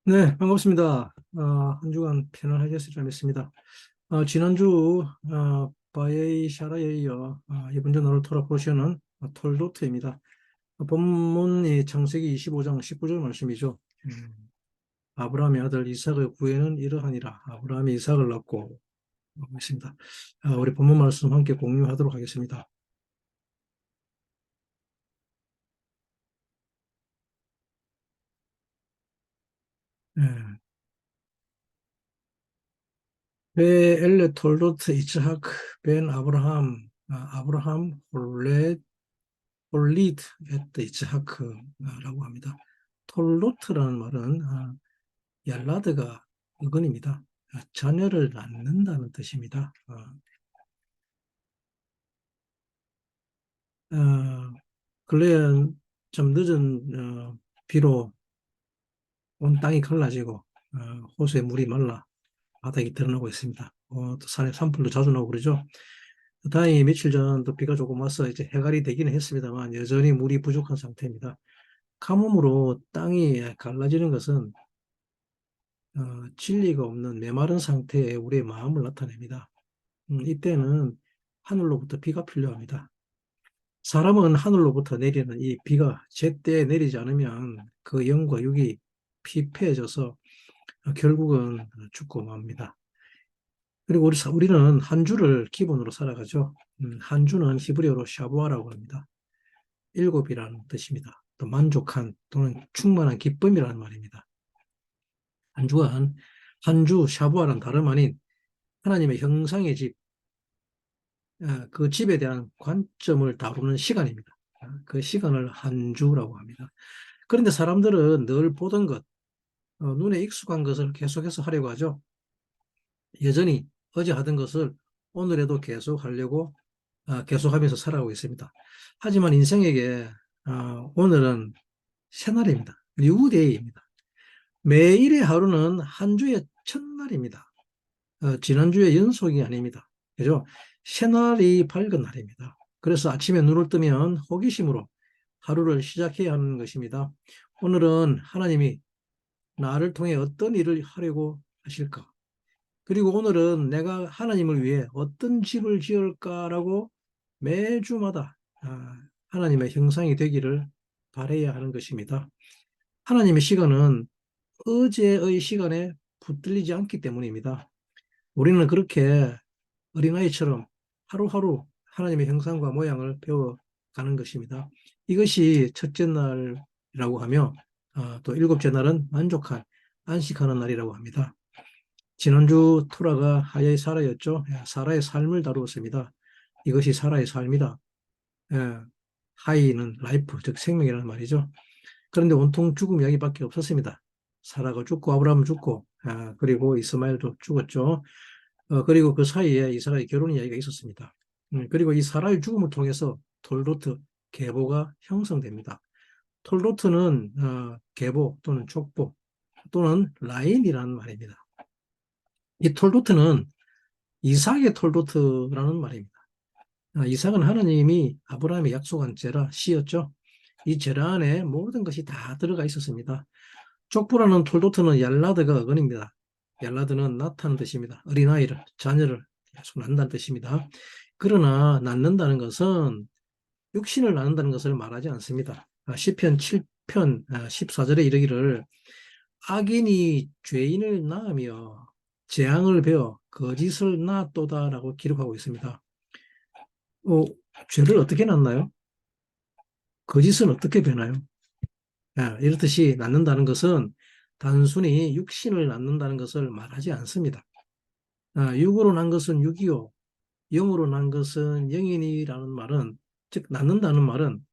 네, 반갑습니다. 한 주간 편안하셨으리라 믿습니다. 지난주 바에이 샤라에 이어 이번 주 나를 돌아보시는 톨도트입니다. 본문이 창세기 25장 19절 말씀이죠. 아브라함의 아들 이삭의 구애는 이러하니라. 아브라함이 이삭을 낳고 있습니다. 우리 본문 말씀 함께 공유하도록 하겠습니다. 베엘레 톨도트 이츠하크 벤 아브라함 아브라함 톨리드 에트 이츠하크라고 합니다. 톨로트라는 말은 얄라드가 어근입니다. 자녀를 낳는다는 뜻입니다. 근래에 좀 늦은 비로 온 땅이 갈라지고 호수에 물이 말라 바닥이 드러나고 있습니다. 또 산에 산불도 자주 나고 그러죠. 다행히 며칠 전 또 비가 조금 와서 이제 해갈이 되기는 했습니다만 여전히 물이 부족한 상태입니다. 가뭄으로 땅이 갈라지는 것은 진리가 없는 메마른 상태의 우리의 마음을 나타냅니다. 이때는 하늘로부터 비가 필요합니다. 사람은 하늘로부터 내리는 이 비가 제때 내리지 않으면 그 영과 육이 피폐해져서 결국은 죽고 맙니다. 그리고 우리는 한 주를 기본으로 살아가죠. 한 주는 히브리어로 샤부아라고 합니다. 일곱이라는 뜻입니다. 또 만족한 또는 충만한 기쁨이라는 말입니다. 한 주간 한 주 샤부아는 다름 아닌 하나님의 형상의 집, 그 집에 대한 관점을 다루는 시간입니다. 그 시간을 한 주라고 합니다. 그런데 사람들은 늘 보던 것, 눈에 익숙한 것을 계속해서 하려고 하죠. 여전히 어제 하던 것을 오늘에도 계속 하려고 계속하면서 살아가고 있습니다. 하지만 인생에게 오늘은 새날입니다. 뉴데이입니다. 매일의 하루는 한 주의 첫날입니다. 지난주의 연속이 아닙니다. 그죠? 새날이 밝은 날입니다. 그래서 아침에 눈을 뜨면 호기심으로 하루를 시작해야 하는 것입니다. 오늘은 하나님이 나를 통해 어떤 일을 하려고 하실까? 그리고 오늘은 내가 하나님을 위해 어떤 집을 지을까라고 매주마다 하나님의 형상이 되기를 바라야 하는 것입니다. 하나님의 시간은 어제의 시간에 붙들리지 않기 때문입니다. 우리는 그렇게 어린아이처럼 하루하루 하나님의 형상과 모양을 배워가는 것입니다. 이것이 첫째 날이라고 하며 또 일곱째 날은 만족한 안식하는 날이라고 합니다. 지난주 토라가 하야의 사라였죠. 사라의 삶을 다루었습니다. 이것이 사라의 삶이다. 예, 하이는 라이프, 즉 생명이라는 말이죠. 그런데 온통 죽음 이야기밖에 없었습니다. 사라가 죽고 아브라함은 죽고 그리고 이스마엘도 죽었죠. 그리고 그 사이에 이스라엘 결혼 이야기가 있었습니다. 그리고 이 사라의 죽음을 통해서 톨도트, 계보가 형성됩니다. 톨도트는 계보 또는 족보 또는 라인이라는 말입니다. 이 톨도트는 이삭의 톨도트라는 말입니다. 이삭은 하나님이 아브라함에 약속한 제라, 씨였죠. 이 제라 안에 모든 것이 다 들어가 있었습니다. 족보라는 톨도트는 얄라드가 어근입니다. 얄라드는 낳다는 뜻입니다. 어린아이를, 자녀를 계속 낳는다는 뜻입니다. 그러나 낳는다는 것은 육신을 낳는다는 것을 말하지 않습니다. 시편 7편 14절에 이르기를 악인이 죄인을 낳으며 재앙을 베어 거짓을 낳았도다라고 기록하고 있습니다. 죄를 어떻게 낳나요? 거짓은 어떻게 변하요? 이렇듯이 낳는다는 것은 단순히 육신을 낳는다는 것을 말하지 않습니다. 육으로 난 것은 육이요, 영으로 난 것은 영이니라는 말은, 즉 낳는다는 말은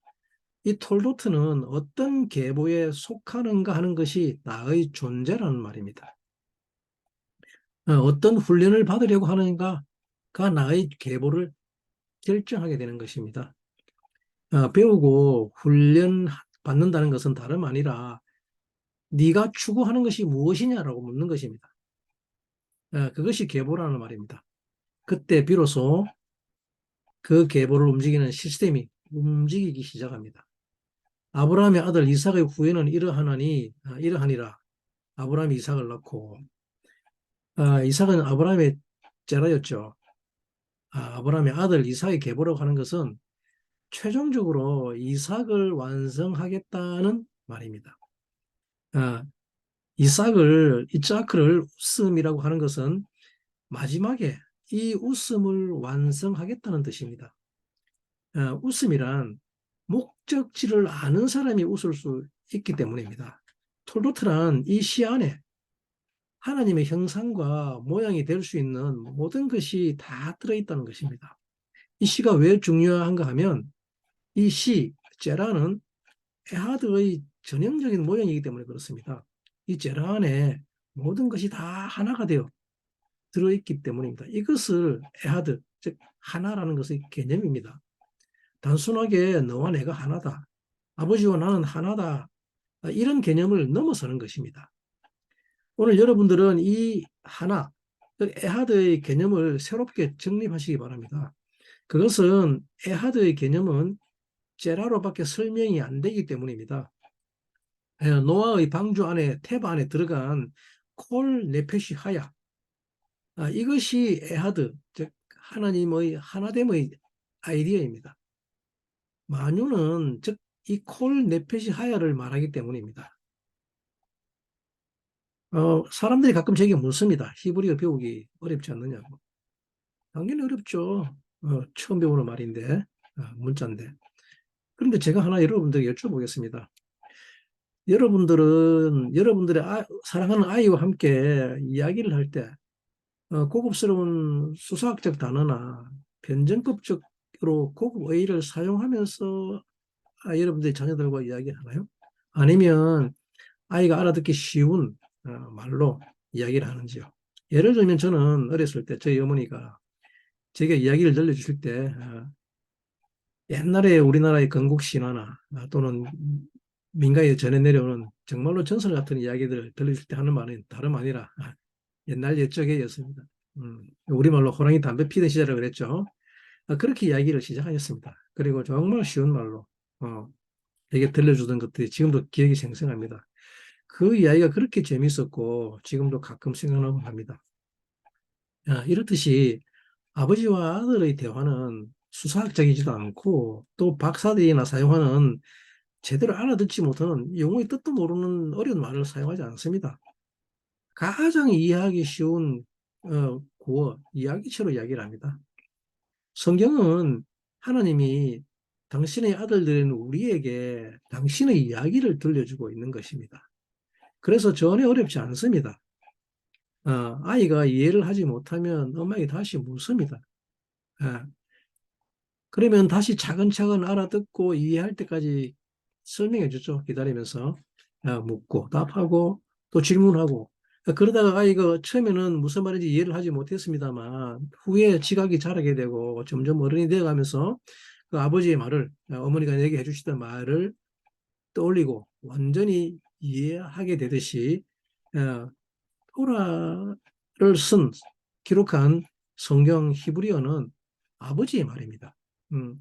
이 톨도트는 어떤 계보에 속하는가 하는 것이 나의 존재라는 말입니다. 어떤 훈련을 받으려고 하는가가 나의 계보를 결정하게 되는 것입니다. 배우고 훈련 받는다는 것은 다름 아니라 네가 추구하는 것이 무엇이냐라고 묻는 것입니다. 그것이 계보라는 말입니다. 그때 비로소 그 계보를 움직이는 시스템이 움직이기 시작합니다. 아브라함의 아들 이삭의 후예는 이러하니라. 아브라함이 이삭을 낳고, 이삭은 아브라함의 제라였죠. 아브라함의 아들 이삭의 계보라고 하는 것은 최종적으로 이삭을 완성하겠다는 말입니다. 아, 이삭을 웃음이라고 하는 것은 마지막에 이 웃음을 완성하겠다는 뜻입니다. 웃음이란 목적지를 아는 사람이 웃을 수 있기 때문입니다. 톨도트란 이 시 안에 하나님의 형상과 모양이 될 수 있는 모든 것이 다 들어있다는 것입니다. 이 시가 왜 중요한가 하면 이 시, 제라는 에하드의 전형적인 모형이기 때문에 그렇습니다. 이 제라 안에 모든 것이 다 하나가 되어 들어있기 때문입니다. 이것을 에하드, 즉 하나라는 것의 개념입니다. 단순하게 너와 내가 하나다. 아버지와 나는 하나다. 이런 개념을 넘어서는 것입니다. 오늘 여러분들은 이 하나, 에하드의 개념을 새롭게 정립하시기 바랍니다. 그것은 에하드의 개념은 제라로밖에 설명이 안 되기 때문입니다. 노아의 방주 안에 테바 안에 들어간 콜 네페시 하야, 이것이 에하드, 즉 하나님의 하나됨의 아이디어입니다. 만유는 즉 이 콜 네페시 하야를 말하기 때문입니다. 사람들이 가끔 제게 묻습니다. 히브리어 배우기 어렵지 않느냐고. 당연히 어렵죠. 처음 배우는 말인데, 문자인데. 그런데 제가 하나 여러분들에게 여쭤보겠습니다. 여러분들의 사랑하는 아이와 함께 이야기를 할 때, 고급스러운 수사학적 단어나 변정법적으로 고급 어휘를 사용하면서 여러분들의 자녀들과 이야기하나요? 아니면 아이가 알아듣기 쉬운 말로 이야기를 하는지요? 예를 들면 저는 어렸을 때 저희 어머니가 제게 이야기를 들려주실 때 옛날에 우리나라의 건국 신화나 또는 민가에 전해 내려오는 정말로 전설 같은 이야기들을 들려줄 때 하는 말은 다름 아니라 옛날 옛적에였습니다. 우리말로 호랑이 담배 피던 시절이라고 그랬죠. 그렇게 이야기를 시작하였습니다. 그리고 정말 쉬운 말로 되게 들려주던 것들이 지금도 기억이 생생합니다. 그 이야기가 그렇게 재밌었고 지금도 가끔 생각나고 합니다. 이렇듯이 아버지와 아들의 대화는 수사학적이지도 않고 또 박사들이나 사용하는 제대로 알아듣지 못하는 영어의 뜻도 모르는 어려운 말을 사용하지 않습니다. 가장 이해하기 쉬운 구어, 이야기처럼 이야기를 합니다. 성경은 하나님이 당신의 아들들인 우리에게 당신의 이야기를 들려주고 있는 것입니다. 그래서 전혀 어렵지 않습니다. 아이가 이해를 하지 못하면 엄마에게 다시 묻습니다. 아, 그러면 다시 차근차근 알아듣고 이해할 때까지 설명해 주죠. 기다리면서 묻고 답하고 또 질문하고 그러다가 아이가 처음에는 무슨 말인지 이해를 하지 못했습니다만 후에 지각이 자라게 되고 점점 어른이 되어가면서 그 아버지의 말을 어머니가 내게 해주시던 말을 떠올리고 완전히 이해하게 되듯이 어, 토라를 기록한 성경 히브리어는 아버지의 말입니다. 음,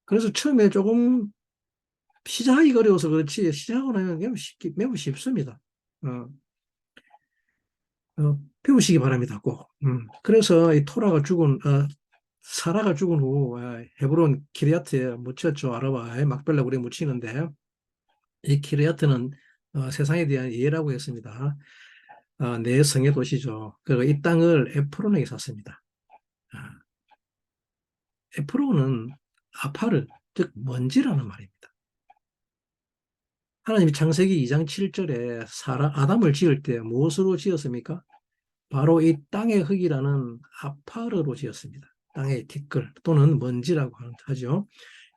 그래서 처음에 조금 시작하기가 어려워서 그렇지 시작하고 나면 매우 쉽습니다. 어, 배우시기 바랍니다. 꼭. 그래서 이 사라가 죽은 후 헤브론 키리아트에 묻혔죠. 아라바에 막벨라 우리 묻히는데 이 키리아트는 세상에 대한 예라고 했습니다. 내 성의 도시죠. 그리고 이 땅을 에프론에게 샀습니다. 아, 에프론은 아파르, 즉 먼지라는 말입니다. 하나님이 창세기 2장 7절에 아담을 지을 때 무엇으로 지었습니까? 바로 이 땅의 흙이라는 아파르로 지었습니다. 땅의 티끌 또는 먼지라고 하죠.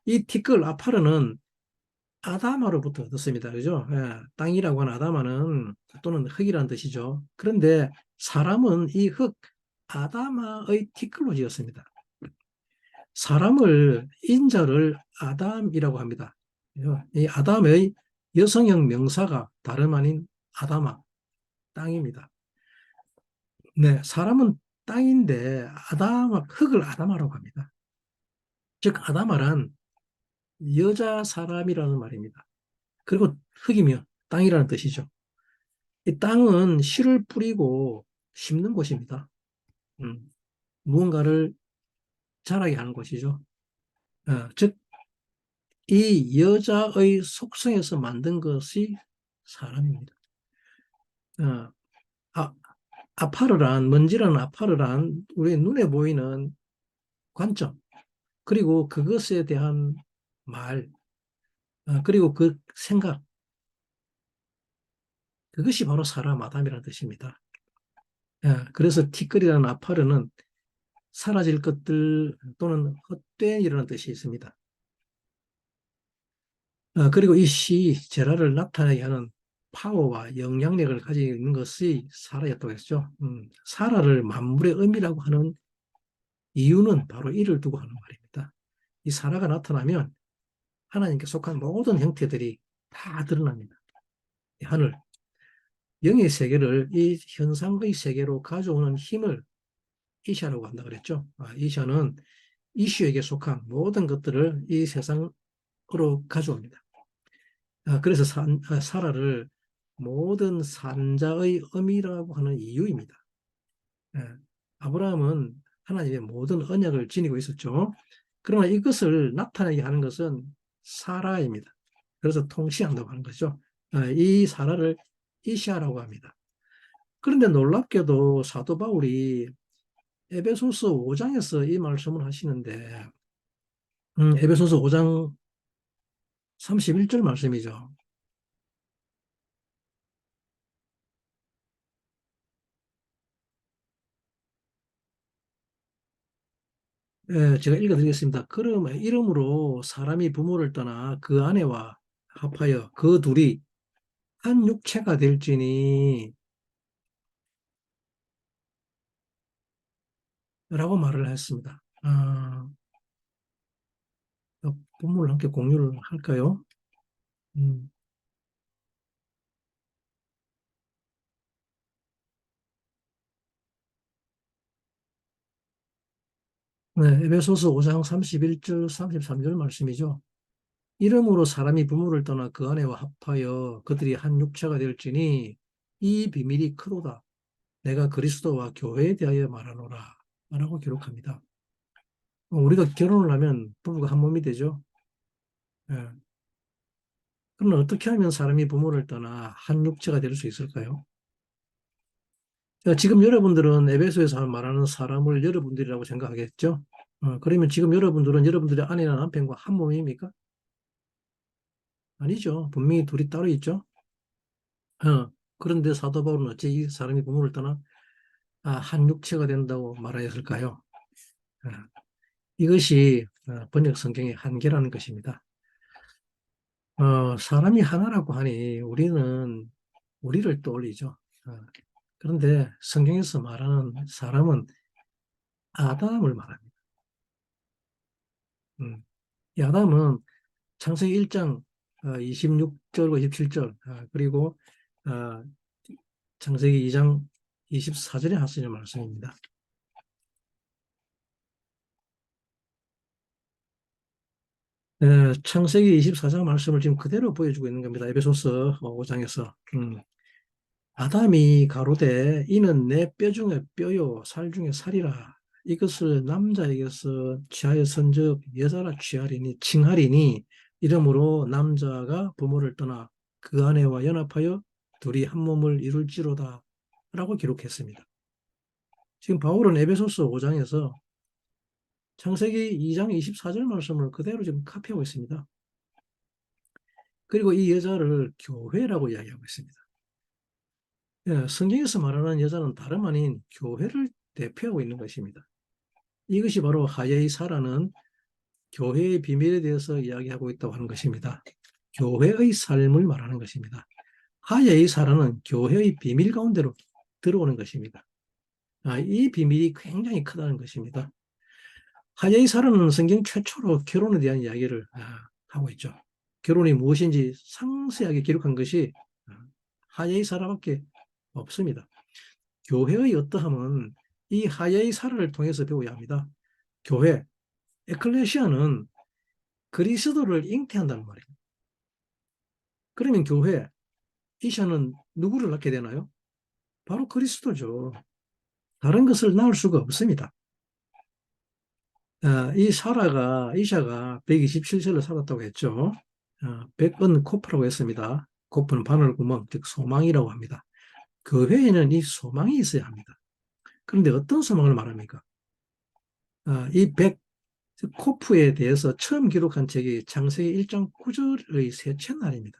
이 티끌 아파르는 아담아로부터 얻었습니다. 그죠? 땅이라고 하는 아담아는 또는 흙이라는 뜻이죠. 그런데 사람은 이 흙, 아담아의 티끌로 지었습니다. 인자를 아담이라고 합니다. 이 아담의 여성형 명사가 다름 아닌 아담아, 땅입니다. 네, 사람은 땅인데 흙을 아담아라고 합니다. 즉 아담아란 여자 사람이라는 말입니다. 그리고 흙이면 땅이라는 뜻이죠. 이 땅은 씨를 뿌리고 심는 곳입니다. 음, 무언가를 자라게 하는 곳이죠. 즉, 이 여자의 속성에서 만든 것이 사람입니다. 어, 아, 먼지라는 아파르란 우리 눈에 보이는 관점, 그리고 그것에 대한 말, 그리고 그 생각, 그것이 바로 사람 아담이라는 뜻입니다. 그래서 티끌이라는 아파르는 사라질 것들 또는 헛된 일이라는 뜻이 있습니다. 그리고 이 시, 제라를 나타내게 하는 파워와 영향력을 가지고 있는 것이 사라였다고 했죠. 사라를 만물의 의미라고 하는 이유는 바로 이를 두고 하는 말입니다. 이 사라가 나타나면 하나님께 속한 모든 형태들이 다 드러납니다. 이 하늘, 영의 세계를 이 현상의 세계로 가져오는 힘을 이샤라고 한다 그랬죠. 이샤는 이슈에게 속한 모든 것들을 이 세상으로 가져옵니다. 그래서 사라를 모든 산자의 의미라고 하는 이유입니다. 예, 아브라함은 하나님의 모든 언약을 지니고 있었죠. 그러나 이것을 나타내게 하는 것은 사라입니다. 그래서 통치한다고 하는 거죠. 이 사라를 이시아라고 합니다. 그런데 놀랍게도 사도 바울이 에베소서 5장에서 이 말씀을 하시는데, 에베소서 5장 31절 말씀이죠. 제가 읽어드리겠습니다. 그러면 이름으로 사람이 부모를 떠나 그 아내와 합하여 그 둘이 한 육체가 될지니 라고 말을 했습니다. 본문을 함께 공유를 할까요? 음, 네, 에베소서 5장 31절, 33절 말씀이죠. 이름으로 사람이 부모를 떠나 그 아내와 합하여 그들이 한 육체가 될지니 이 비밀이 크도다. 내가 그리스도와 교회에 대하여 말하노라. 라고 기록합니다. 우리가 결혼을 하면 부부가 한 몸이 되죠. 예. 그러면 어떻게 하면 사람이 부모를 떠나 한 육체가 될 수 있을까요? 지금 여러분들은 에베소에서 말하는 사람을 여러분들이라고 생각하겠죠? 그러면 지금 여러분들은 여러분들의 아내나 남편과 한 몸입니까? 아니죠. 분명히 둘이 따로 있죠. 그런데 사도 바울은 어째 이 사람이 부모를 떠나 한 육체가 된다고 말하였을까요? 어, 이것이 번역 성경의 한계라는 것입니다. 사람이 하나라고 하니 우리는 우리를 떠올리죠. 그런데 성경에서 말하는 사람은 아담을 말합니다. 음, 이 아담은 창세기 1장 26절과 27절 그리고 어, 창세기 2장 24절에 하시는 말씀입니다. 창세기 24장 말씀을 지금 그대로 보여주고 있는 겁니다. 에베소서 5장에서. 아담이 가로되 이는 내 뼈 중에 뼈요 살 중에 살이라. 이것을 남자에게서 취하여 선즉 여자라 취하리니 칭하리니 이러므로 남자가 부모를 떠나 그 아내와 연합하여 둘이 한 몸을 이룰지로다 라고 기록했습니다. 지금 바울은 에베소서 5장에서 창세기 2장 24절 말씀을 그대로 지금 카피하고 있습니다. 그리고 이 여자를 교회라고 이야기하고 있습니다. 성경에서 말하는 여자는 다름 아닌 교회를 대표하고 있는 것입니다. 이것이 바로 하예의 사라는 교회의 비밀에 대해서 이야기하고 있다고 하는 것입니다. 교회의 삶을 말하는 것입니다. 하예의 사라는 교회의 비밀 가운데로 들어오는 것입니다. 이 비밀이 굉장히 크다는 것입니다. 하예의 사라는 성경 최초로 결혼에 대한 이야기를 하고 있죠. 결혼이 무엇인지 상세하게 기록한 것이 하예의 사라밖에 없습니다. 교회의 어떠함은 이 하예의 사라를 통해서 배워야 합니다. 교회, 에클레시아는 그리스도를 잉태한다는 말이에요. 그러면 교회, 이샤는 누구를 낳게 되나요? 바로 그리스도죠. 다른 것을 낳을 수가 없습니다. 이 이샤가 127세를 살았다고 했죠. 100번 코프라고 했습니다. 코프는 바늘구멍, 즉 소망이라고 합니다. 교회에는 이 소망이 있어야 합니다. 그런데 어떤 소망을 말합니까? 이 코프에 대해서 처음 기록한 책이 창세기 1장 9절의 셋째 날입니다.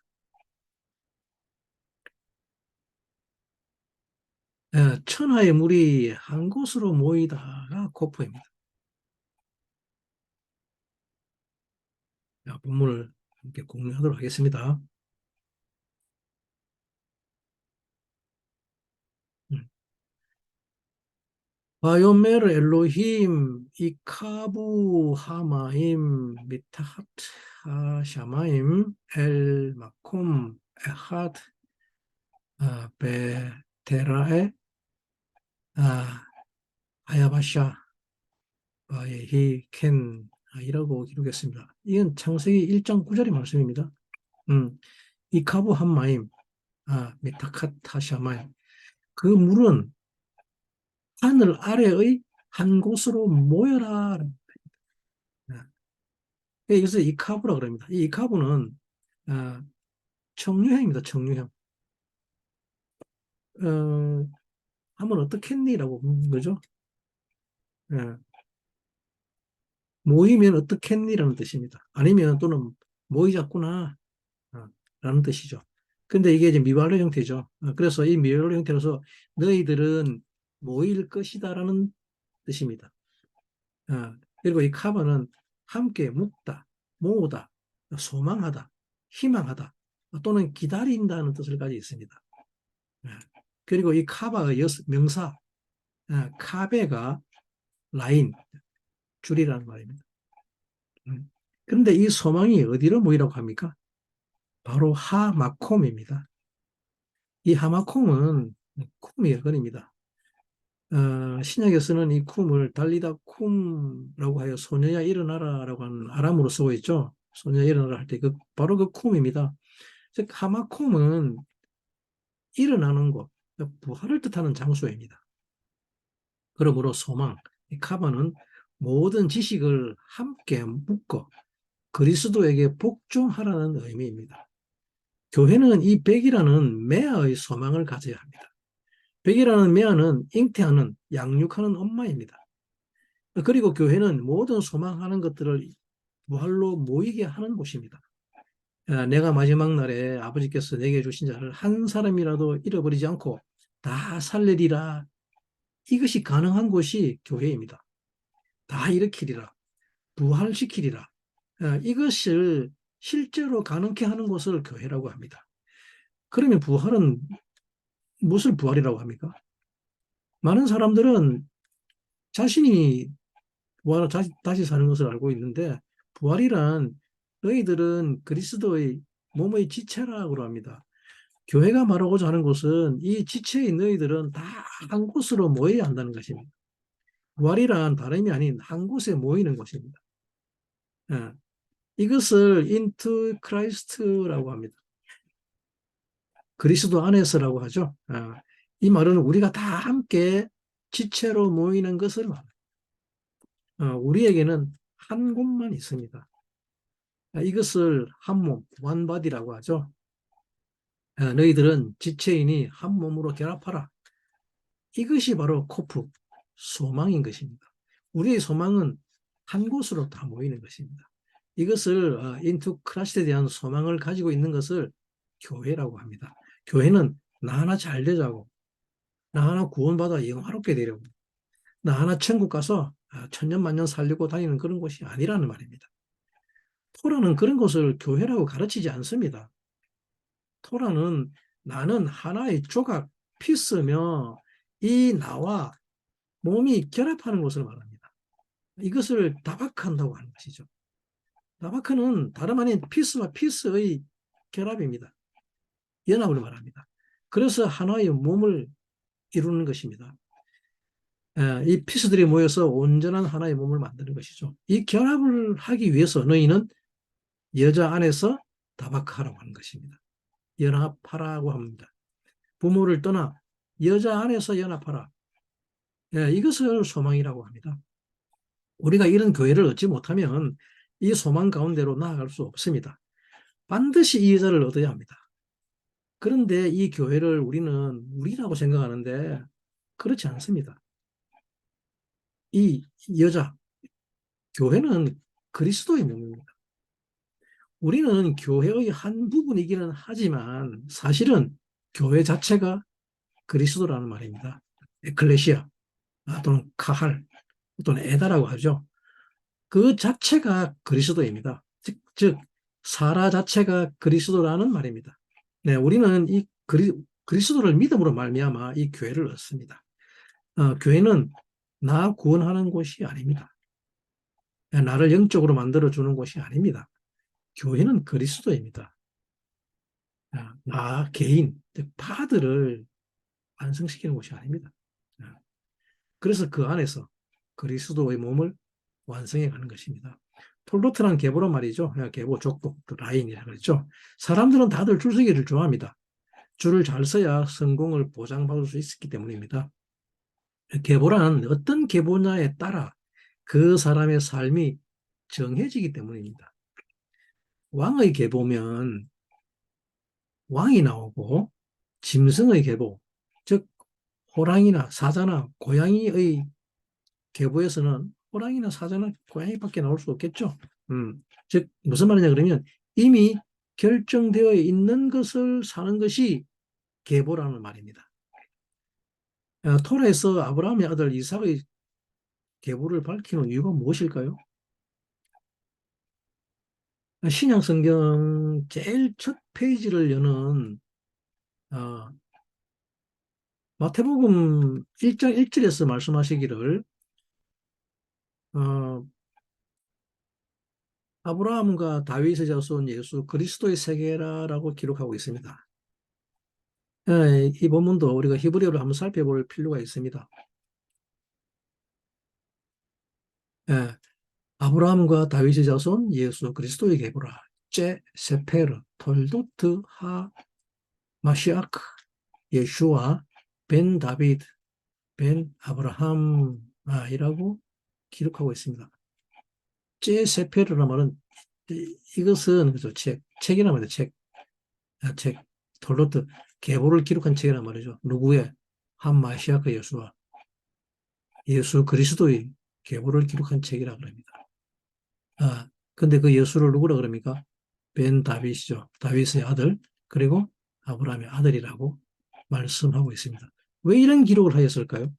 천하의 물이 한 곳으로 모이다가 코프입니다. 본문을 함께 공유하도록 하겠습니다. 음. 바요메르 엘로힘 이카부 하마임 미타핫 하샤마임 엘 마콤 에핫 베테라에 아야바샤 바예히 켄 이라고 기록했습니다. 이건 창세기 1장 9절의 말씀입니다. 이카부 한마임 미타카트 하샤마임 그 물은 하늘 아래의 한 곳으로 모여라. 여기서 이카부라 그럽니다. 이 이카부는 아, 청류형입니다. 청류형. 어, 하면 어떻겠니라고 묻는 거죠. 예, 모이면 어떻겠니라는 뜻입니다. 아니면 또는 모이자꾸나 라는 뜻이죠. 근데 이게 이제 미완료 형태죠. 그래서 이 미완료 형태로서 너희들은 모일 것이다라는 뜻입니다. 그리고 이 카바는 함께 묵다, 모으다, 소망하다, 희망하다, 또는 기다린다는 뜻을 가지고 있습니다. 예. 그리고 이 카바의 명사, 카베가 라인, 줄이라는 말입니다. 그런데 이 소망이 어디로 모이라고 합니까? 바로 하마콤입니다. 이 하마콤은 콤이 건입니다. 신약에서는 이 쿰을 달리다 쿰라고 하여 소녀야 일어나라라고 하는 아람어로 쓰고 있죠. 소녀야 일어나라 할 때 바로 그 쿰입니다. 즉 하마콤은 일어나는 곳, 부활을 뜻하는 장소입니다. 그러므로 소망, 이 카바는 모든 지식을 함께 묶어 그리스도에게 복종하라는 의미입니다. 교회는 이 백이라는 메아의 소망을 가져야 합니다. 백이라는 메아는 잉태하는, 양육하는 엄마입니다. 그리고 교회는 모든 소망하는 것들을 부활로 모이게 하는 곳입니다. 내가 마지막 날에 아버지께서 내게 주신 자를 한 사람이라도 잃어버리지 않고 다 살리리라. 이것이 가능한 곳이 교회입니다. 다 일으키리라. 부활시키리라. 이것을 실제로 가능케 하는 곳을 교회라고 합니다. 그러면 부활은 무엇을 부활이라고 합니까? 많은 사람들은 자신이 부활을 다시 사는 것을 알고 있는데 부활이란 너희들은 그리스도의 몸의 지체라고 합니다. 교회가 말하고자 하는 것은 이 지체의 너희들은 다 한 곳으로 모여야 한다는 것입니다. 부활이란 다름이 아닌 한 곳에 모이는 것입니다. 예. 이것을 into Christ라고 합니다. 그리스도 안에서라고 하죠. 이 말은 우리가 다 함께 지체로 모이는 것을 말합니다. 우리에게는 한 곳만 있습니다. 이것을 한 몸, one body라고 하죠. 너희들은 지체인이 한 몸으로 결합하라. 이것이 바로 코프, 소망인 것입니다. 우리의 소망은 한 곳으로 다 모이는 것입니다. 이것을 인투 크라시에 대한 소망을 가지고 있는 것을 교회라고 합니다. 교회는 나 하나 잘 되자고, 나 하나 구원받아 영화롭게 되려고, 나 하나 천국 가서 천년만년 살려고 다니는 그런 곳이 아니라는 말입니다. 토라는 그런 것을 교회라고 가르치지 않습니다. 토라는 나는 하나의 조각, 피스며 이 나와 몸이 결합하는 것을 말합니다. 이것을 다바크한다고 하는 것이죠. 다바크는 다름 아닌 피스와 피스의 결합입니다. 연합을 말합니다. 그래서 하나의 몸을 이루는 것입니다. 이 피스들이 모여서 온전한 하나의 몸을 만드는 것이죠. 이 결합을 하기 위해서 너희는 여자 안에서 다바크하라고 하는 것입니다. 연합하라고 합니다. 부모를 떠나 여자 안에서 연합하라. 예, 이것을 소망이라고 합니다. 우리가 이런 교회를 얻지 못하면 이 소망 가운데로 나아갈 수 없습니다. 반드시 이 여자를 얻어야 합니다. 그런데 이 교회를 우리는 우리라고 생각하는데 그렇지 않습니다. 이 여자, 교회는 그리스도의 몸입니다. 우리는 교회의 한 부분이기는 하지만 사실은 교회 자체가 그리스도라는 말입니다. 에클레시아 또는 카할 또는 에다라고 하죠. 그 자체가 그리스도입니다. 즉 사라 자체가 그리스도라는 말입니다. 네, 우리는 이 그리스도를 믿음으로 말미암아 이 교회를 얻습니다. 교회는 나 구원하는 곳이 아닙니다. 나를 영적으로 만들어주는 곳이 아닙니다. 교회는 그리스도입니다. 나 개인, 즉 파들을 완성시키는 곳이 아닙니다. 그래서 그 안에서 그리스도의 몸을 완성해 가는 것입니다. 톨로트란 계보란 말이죠. 계보, 족보, 라인이라고 그랬죠. 사람들은 다들 줄서기를 좋아합니다. 줄을 잘 서야 성공을 보장받을 수 있기 때문입니다. 계보란 어떤 계보냐에 따라 그 사람의 삶이 정해지기 때문입니다. 왕의 계보면 왕이 나오고 짐승의 계보, 즉 호랑이나 사자나 고양이의 계보에서는 호랑이나 사자나 고양이밖에 나올 수 없겠죠. 즉 무슨 말이냐 그러면 이미 결정되어 있는 것을 사는 것이 계보라는 말입니다. 토라에서 아브라함의 아들 이삭의 계보를 밝히는 이유가 무엇일까요? 신약 성경 제일 첫 페이지를 여는 마태복음 1장 1절에서 말씀하시기를 어, 아브라함과 다윗의 자손 예수 그리스도의 세계라라고 기록하고 있습니다. 이 본문도 우리가 히브리어를 한번 살펴볼 필요가 있습니다. 예, 아브라함과 다윗의 자손 예수 그리스도의 계보라 제 세페르 톨도트 하 마시아크 예슈아 벤 다비드 벤 아브라함이라고 기록하고 있습니다. 제 세페르라는 말은 이것은 그죠 책이란 말이죠. 책 톨로트 계보를 기록한 책이란 말이죠. 누구의 한 마시아크 예수와 예수 그리스도의 계보를 기록한 책이라 그럽니다. 근데 그 예수를 누구라 그럽니까? 벤 다윗이죠. 다윗의 아들 그리고 아브라함의 아들이라고 말씀하고 있습니다. 왜 이런 기록을 하였을까요?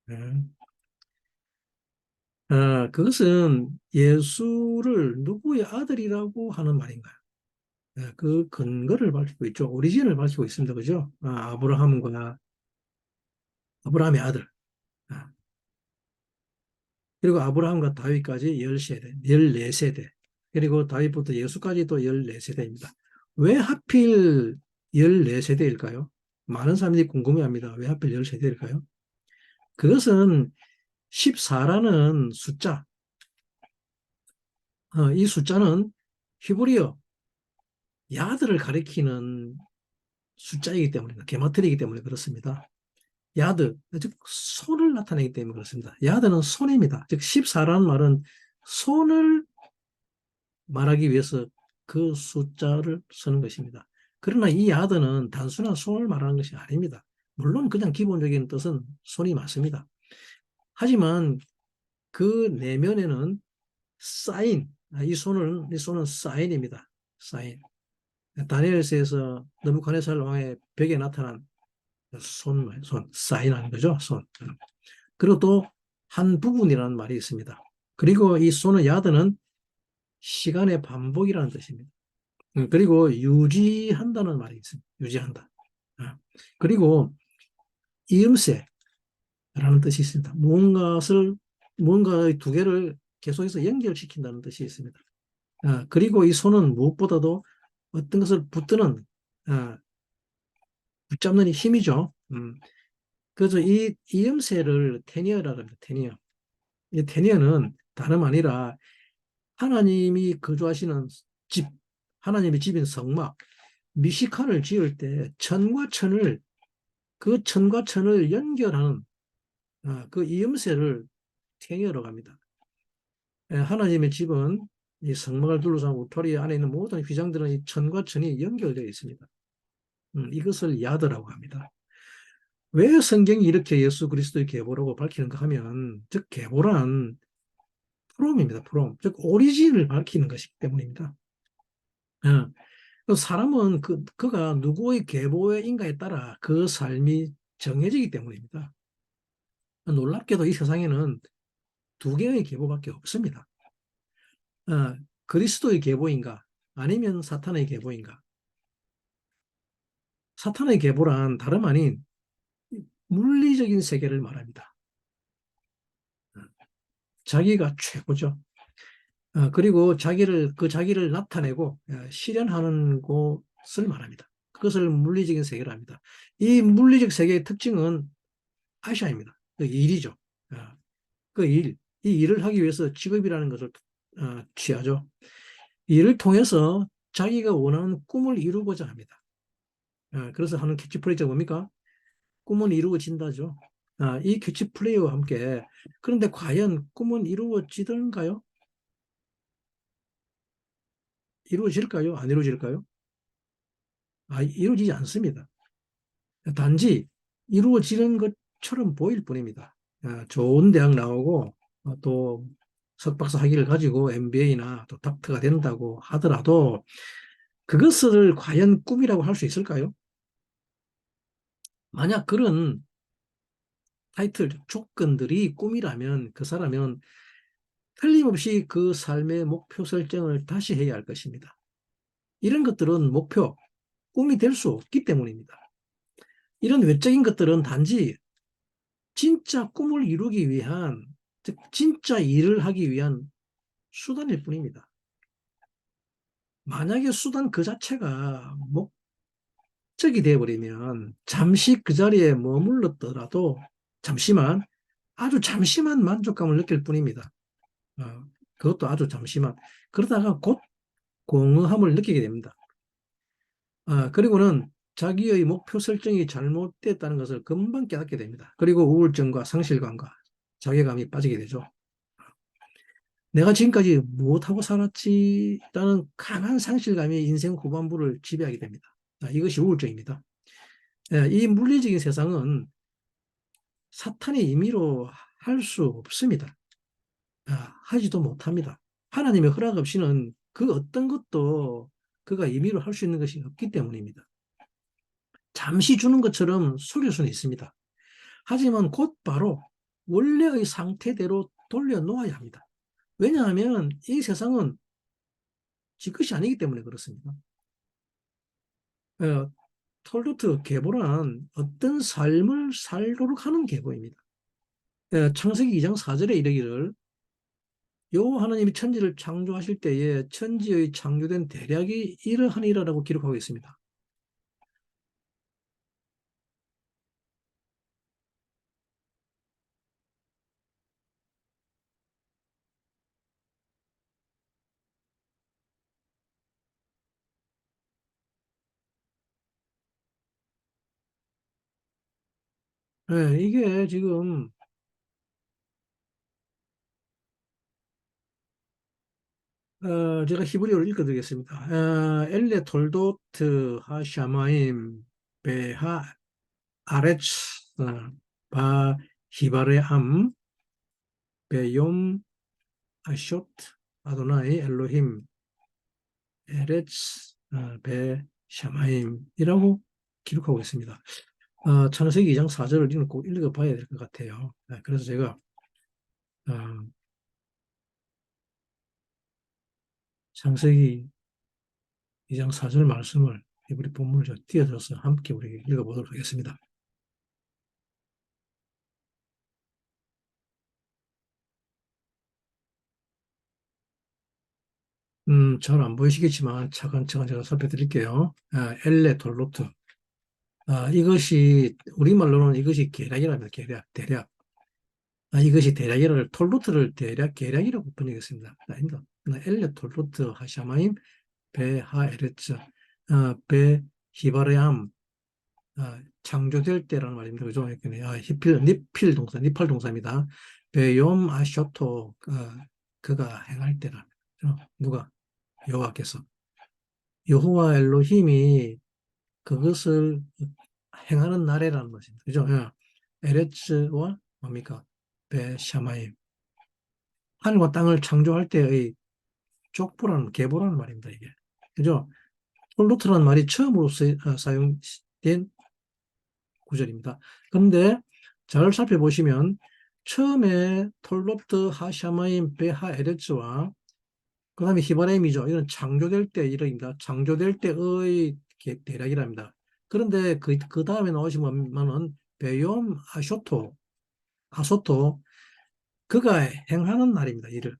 음. 그것은 예수를 누구의 아들이라고 하는 말인가요? 그 근거를 밝히고 있죠. 오리진을 밝히고 있습니다. 그죠? 아브라함의 아들. 아, 그리고 아브라함과 다윗까지 10세대, 14세대. 그리고 다윗부터 예수까지도 14세대입니다. 왜 하필 14세대일까요? 많은 사람들이 궁금해합니다. 왜 하필 10세대일까요? 그것은 14라는 숫자, 이 숫자는 히브리어 야드를 가리키는 숫자이기 때문입니다. 게마트리이기 때문에 그렇습니다. 야드, 즉 손을 나타내기 때문에 그렇습니다. 야드는 손입니다. 즉 14라는 말은 손을 말하기 위해서 그 숫자를 쓰는 것입니다. 그러나 이 야드는 단순한 손을 말하는 것이 아닙니다. 물론 그냥 기본적인 뜻은 손이 맞습니다. 하지만 그 내면에는 사인, 이 손은 사인입니다. 사인. 다니엘서에서 느부갓네살 왕의 벽에 나타난 손, 사인하는 거죠, 손. 그리고 또 한 부분이라는 말이 있습니다. 그리고 이 손의 야드는 시간의 반복이라는 뜻입니다. 그리고 유지한다는 말이 있습니다. 유지한다. 그리고 이음새라는 뜻이 있습니다. 무언가의 두 개를 계속해서 연결시킨다는 뜻이 있습니다. 그리고 이 손은 무엇보다도 어떤 것을 붙잡는 힘이죠. 그래서 이 이음새를 테니어라고 합니다. 테니어. 이 테니어는 다름 아니라 하나님이 거주하시는 집, 하나님의 집인 성막, 미식간을 지을 때 천과 천을 그 천과 천을 연결하는 그 이음새를 탱이라고 합니다. 하나님의 집은 이 성막을 둘러싼 울타리 안에 있는 모든 휘장들은 이 천과 천이 연결되어 있습니다. 이것을 야드라고 합니다. 왜 성경이 이렇게 예수 그리스도의 계보라고 밝히는가 하면, 즉 계보란 프롬입니다. 프롬, 즉 오리진을 밝히는 것이기 때문입니다. 어, 그 사람은 그가 누구의 계보인가에 따라 그 삶이 정해지기 때문입니다. 놀랍게도 이 세상에는 두 개의 계보밖에 없습니다. 그리스도의 계보인가 아니면 사탄의 계보인가. 사탄의 계보란 다름 아닌 물리적인 세계를 말합니다. 어, 자기가 최고죠. 그리고 자기를 나타내고 실현하는 곳을 말합니다. 그것을 물리적인 세계라 합니다. 이 물리적 세계의 특징은 아시아입니다. 그 일이죠. 어, 그 일, 이 일을 하기 위해서 직업이라는 것을 취하죠. 이를 통해서 자기가 원하는 꿈을 이루고자 합니다. 그래서 하는 캐치프레이즈가 뭡니까? 꿈은 이루어진다죠. 이 캐치플레이와 함께, 그런데 과연 꿈은 이루어지던가요? 이루어질까요? 안 이루어질까요? 이루어지지 않습니다. 단지 이루어지는 것처럼 보일 뿐입니다. 좋은 대학 나오고 또 석박사 학위를 가지고 MBA나 또 닥터가 된다고 하더라도 그것을 과연 꿈이라고 할 수 있을까요? 만약 그런 타이틀, 조건들이 꿈이라면 그 사람은 틀림없이 그 삶의 목표 설정을 다시 해야 할 것입니다. 이런 것들은 목표, 꿈이 될 수 없기 때문입니다. 이런 외적인 것들은 단지 진짜 꿈을 이루기 위한, 즉 진짜 일을 하기 위한 수단일 뿐입니다. 만약에 수단 그 자체가 목적이 되어버리면 잠시 그 자리에 머물렀더라도 잠시만, 아주 잠시만 만족감을 느낄 뿐입니다. 그것도 아주 잠시만. 그러다가 곧 공허함을 느끼게 됩니다. 그리고는 자기의 목표 설정이 잘못됐다는 것을 금방 깨닫게 됩니다. 그리고 우울증과 상실감과 자괴감이 빠지게 되죠. 내가 지금까지 무엇하고 살았지라는 강한 상실감이 인생 후반부를 지배하게 됩니다. 이것이 우울증입니다. 이 물리적인 세상은 사탄의 임의로 할 수 없습니다. 하지도 못합니다. 하나님의 허락 없이는 그 어떤 것도 그가 임의로 할 수 있는 것이 없기 때문입니다. 잠시 주는 것처럼 속일 수는 있습니다. 하지만 곧바로 원래의 상태대로 돌려놓아야 합니다. 왜냐하면 이 세상은 지 것이 아니기 때문에 그렇습니다. 어, 톨루트 계보란 어떤 삶을 살도록 하는 계보입니다. 창세기 2장 4절에 이르기를 여호와 하나님이 천지를 창조하실 때에 천지의 창조된 대략이 이러하니라라고 기록하고 있습니다. 이게 지금 제가 히브리어를 읽어드리겠습니다. 엘레 톨도트 하샤마임 베하 아레츠 바 히바레암 베욤 아쇼트 아도나이 엘로힘 에레츠 베 샤마임이라고 기록하고 있습니다. 창세기 2장 4절을 꼭 읽어봐야 될 것 같아요. 그래서 제가 어, 창세기 2장 4절 말씀을 우리 본문을 띄어들어서 함께 우리 읽어보도록 하겠습니다. 잘 안 보이시겠지만 차근차근 제가 살펴드릴게요. 엘레 돌로트. 이것이 우리말로는 이것이 계략이랍니다. 계략, 대략. 이것이 대략이라를 톨루트를 계략이라고 번역했습니다. 아닙니다. 엘레 톨루트 하샤마임 베하 에레츠. 베 히바레암 창조될 때라는 말입니다. 그죠? 니필 동사, 니팔 동사입니다. 베욤 아쇼토 그가 행할 때라. 누가? 여호와께서. 여호와 엘로힘이 그것을 행하는 날에라는 것입니다. 그죠? 에레츠와 뭡니까? 베샤마임. 하늘과 땅을 창조할 때의 족보라는, 계보라는 말입니다, 이게. 그죠? 폴로트라는 말이 처음으로 사용된 구절입니다. 그런데 잘 살펴보시면 처음에 톨롭트 하샤마임 베하 에레츠와 그 다음에 히바라임이죠. 이건 창조될 때 이름입니다. 창조될 때의 대략이랍니다. 그런데 그 다음에 나오시면은 베욤 아소토 그가 행하는 날입니다. 일을.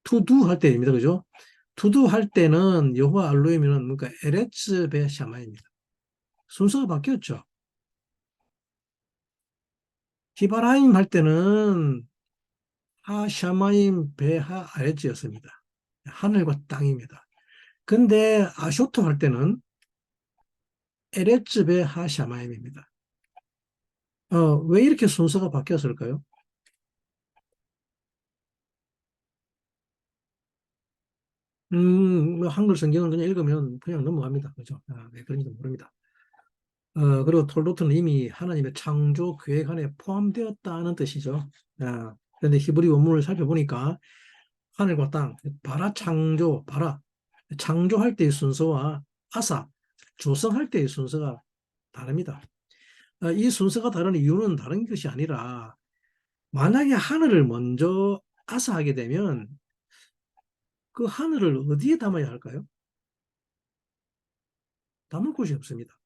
투두 할 때입니다. 그죠? 투두 할 때는 여호와 알로이면은 뭔가 에레츠 베 샤마입니다. 순서가 바뀌었죠. 히바라임 할 때는 하샤마임 베하 아레츠였습니다. 하늘과 땅입니다. 근데 아쇼토 할 때는 에레츠 베 하샤마임입니다. 왜 이렇게 순서가 바뀌었을까요? 뭐 한글 성경은 그냥 읽으면 그냥 넘어갑니다. 그죠? 왜 그런지 모릅니다. 그리고 톨로트는 이미 하나님의 창조 계획 안에 포함되었다는 뜻이죠. 그런데 히브리 원문을 살펴보니까 하늘과 땅, 창조할 때의 순서와 아사, 조성할 때의 순서가 다릅니다. 이 순서가 다른 이유는 다른 것이 아니라 만약에 하늘을 먼저 아사하게 되면 그 하늘을 어디에 담아야 할까요? 담을 곳이 없습니다.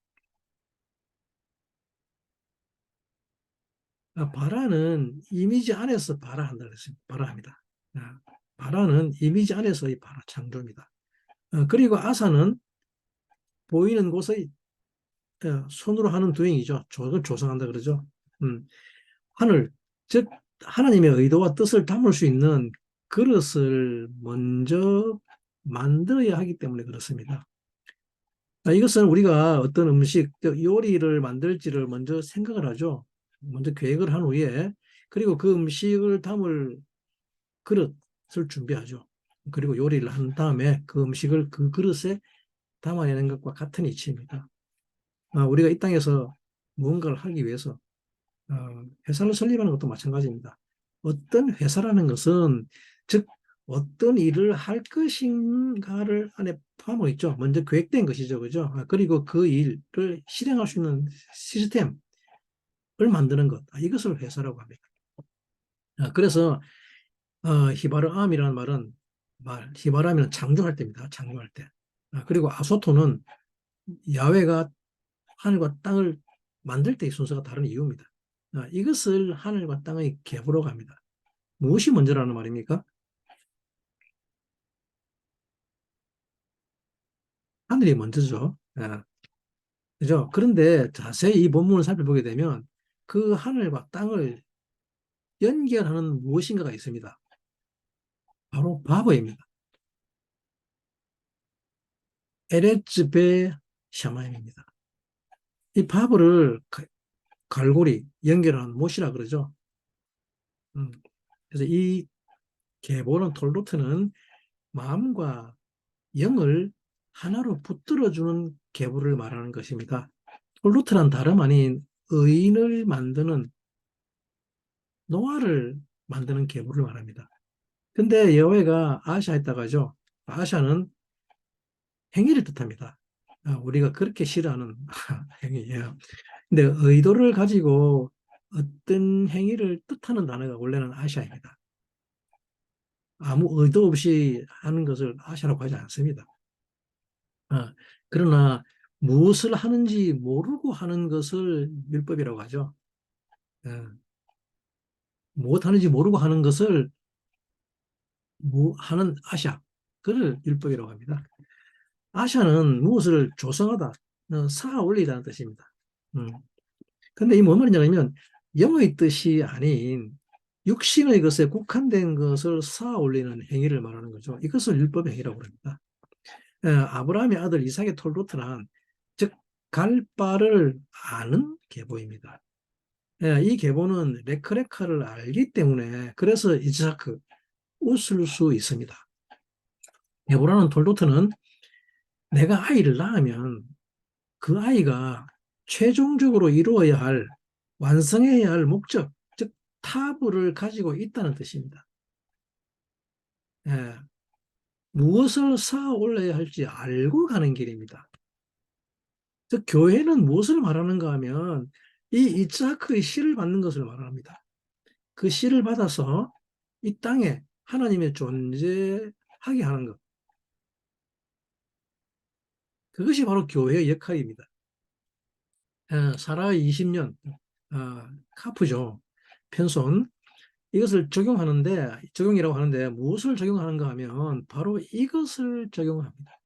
바라는 이미지 안에서 바라한다 그랬습니다. 바라합니다. 바라는 이미지 안에서의 바라 창조입니다. 그리고 아사는 보이는 곳의 손으로 하는 도형이죠. 조성한다 그러죠. 음, 하늘, 즉 하나님의 의도와 뜻을 담을 수 있는 그릇을 먼저 만들어야 하기 때문에 그렇습니다. 이것은 우리가 어떤 음식, 요리를 만들지를 먼저 생각을 하죠. 먼저 계획을 한 후에, 그리고 그 음식을 담을 그릇을 준비하죠. 그리고 요리를 한 다음에 그 음식을 그 그릇에 담아내는 것과 같은 이치입니다. 우리가 이 땅에서 무언가를 하기 위해서 회사를 설립하는 것도 마찬가지입니다. 어떤 회사라는 것은 즉 어떤 일을 할 것인가를 안에 포함하고 있죠. 먼저 계획된 것이죠. 그죠? 그리고 그 일을 실행할 수 있는 시스템을 만드는 것. 이것을 회사라고 합니다. 그래서 히바르암이라는 히바람이는 창조할 때입니다. 창조할 때. 그리고 아소토는 야훼가 하늘과 땅을 만들 때의 순서가 다른 이유입니다. 이것을 하늘과 땅의 계보라고 합니다. 무엇이 먼저라는 말입니까? 하늘이 먼저죠. 그죠? 그런데 자세히 이 본문을 살펴보게 되면 그 하늘과 땅을 연결하는 무엇인가가 있습니다. 바로 바버입니다. 에레츠베 샤마임입니다. 이 바버를 갈고리, 연결하는 못이라 그러죠. 음, 그래서 이 계보는 톨로트는 마음과 영을 하나로 붙들어주는 계보를 말하는 것입니다. 톨로트란 다름 아닌 의인을 만드는 노아를 만드는 계보를 말합니다. 근데 여호와가 아샤했다고 하죠. 아샤는 행위를 뜻합니다. 우리가 그렇게 싫어하는 행위예요. 근데 의도를 가지고 어떤 행위를 뜻하는 단어가 원래는 아샤입니다. 아무 의도 없이 하는 것을 아샤라고 하지 않습니다. 그러나 무엇을 하는지 모르고 하는 것을 율법이라고 하죠. 어, 무엇 하는지 모르고 하는 것을 하는 아샤, 그를 율법이라고 합니다. 아샤는 무엇을 조성하다, 쌓아 올리다는 뜻입니다. 근데 이 뭔 말이냐면 영의 뜻이 아닌 육신의 것에 국한된 것을 쌓아 올리는 행위를 말하는 거죠. 이것을 율법 행위라고 합니다. 아브라함의 아들 이삭의 톨도트란 즉 갈 바를 아는 계보입니다. 이 계보는 레크레카를 알기 때문에 그래서 이스하크 웃을 수 있습니다. 계보라는 톨도트는 내가 아이를 낳으면 그 아이가 최종적으로 이루어야 할 완성해야 할 목적 즉 타부를 가지고 있다는 뜻입니다. 예, 무엇을 쌓아 올려야 할지 알고 가는 길입니다. 즉 교회는 무엇을 말하는가 하면 이 이츠하크의 씨를 받는 것을 말합니다. 그 씨를 받아서 이 땅에 하나님의 존재하게 하는 것. 그것이 바로 교회의 역할입니다. 사라의 20년, 카프죠. 편손. 이것을 적용이라고 하는데 무엇을 적용하는가 하면 바로 이것을 적용합니다.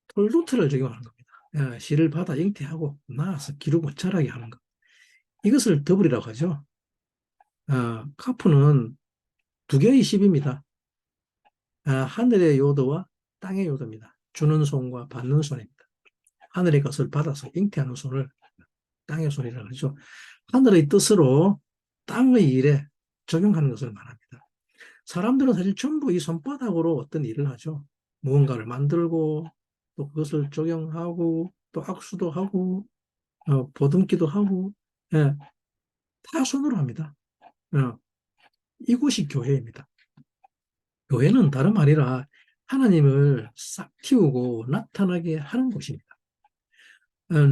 톨루트를 적용하는 겁니다. 씨를 받아 잉태하고 낳아서 기르고 자라게 하는 것. 이것을 더블이라고 하죠. 카프는 두 개의 십입니다. 하늘의 요도와 땅의 요도입니다. 주는 손과 받는 손입니다. 하늘의 것을 받아서 잉태하는 손을 땅의 손이라고 하죠. 하늘의 뜻으로 땅의 일에 적용하는 것을 말합니다. 사람들은 사실 전부 이 손바닥으로 어떤 일을 하죠. 무언가를 만들고 또 그것을 적용하고 또 악수도 하고 보듬기도 하고 예, 다 손으로 합니다. 어, 이곳이 교회입니다. 교회는 다름 아니라 하나님을 싹 틔우고 나타나게 하는 곳입니다.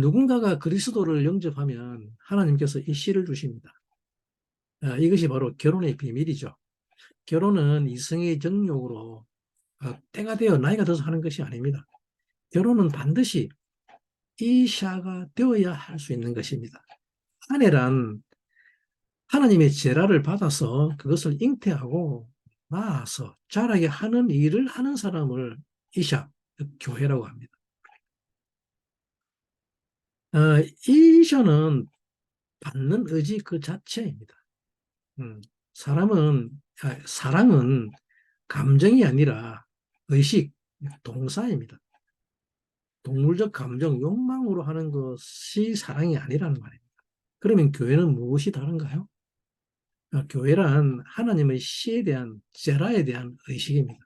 누군가가 그리스도를 영접하면 하나님께서 이 씨를 주십니다. 이것이 바로 결혼의 비밀이죠. 결혼은 이성의 정욕으로 때가 되어 나이가 들어서 하는 것이 아닙니다. 결혼은 반드시 이샤가 되어야 할 수 있는 것입니다. 아내란 하나님의 제라를 받아서 그것을 잉태하고 낳아서 자라게 하는 일을 하는 사람을 이샤, 교회라고 합니다. 어, 이샤는 받는 의지 그 자체입니다. 사람은, 사랑은 감정이 아니라 의식, 동사입니다. 동물적 감정, 욕망으로 하는 것이 사랑이 아니라는 말입니다. 그러면 교회는 무엇이 다른가요? 교회란 하나님의 시에 대한, 제라에 대한 의식입니다.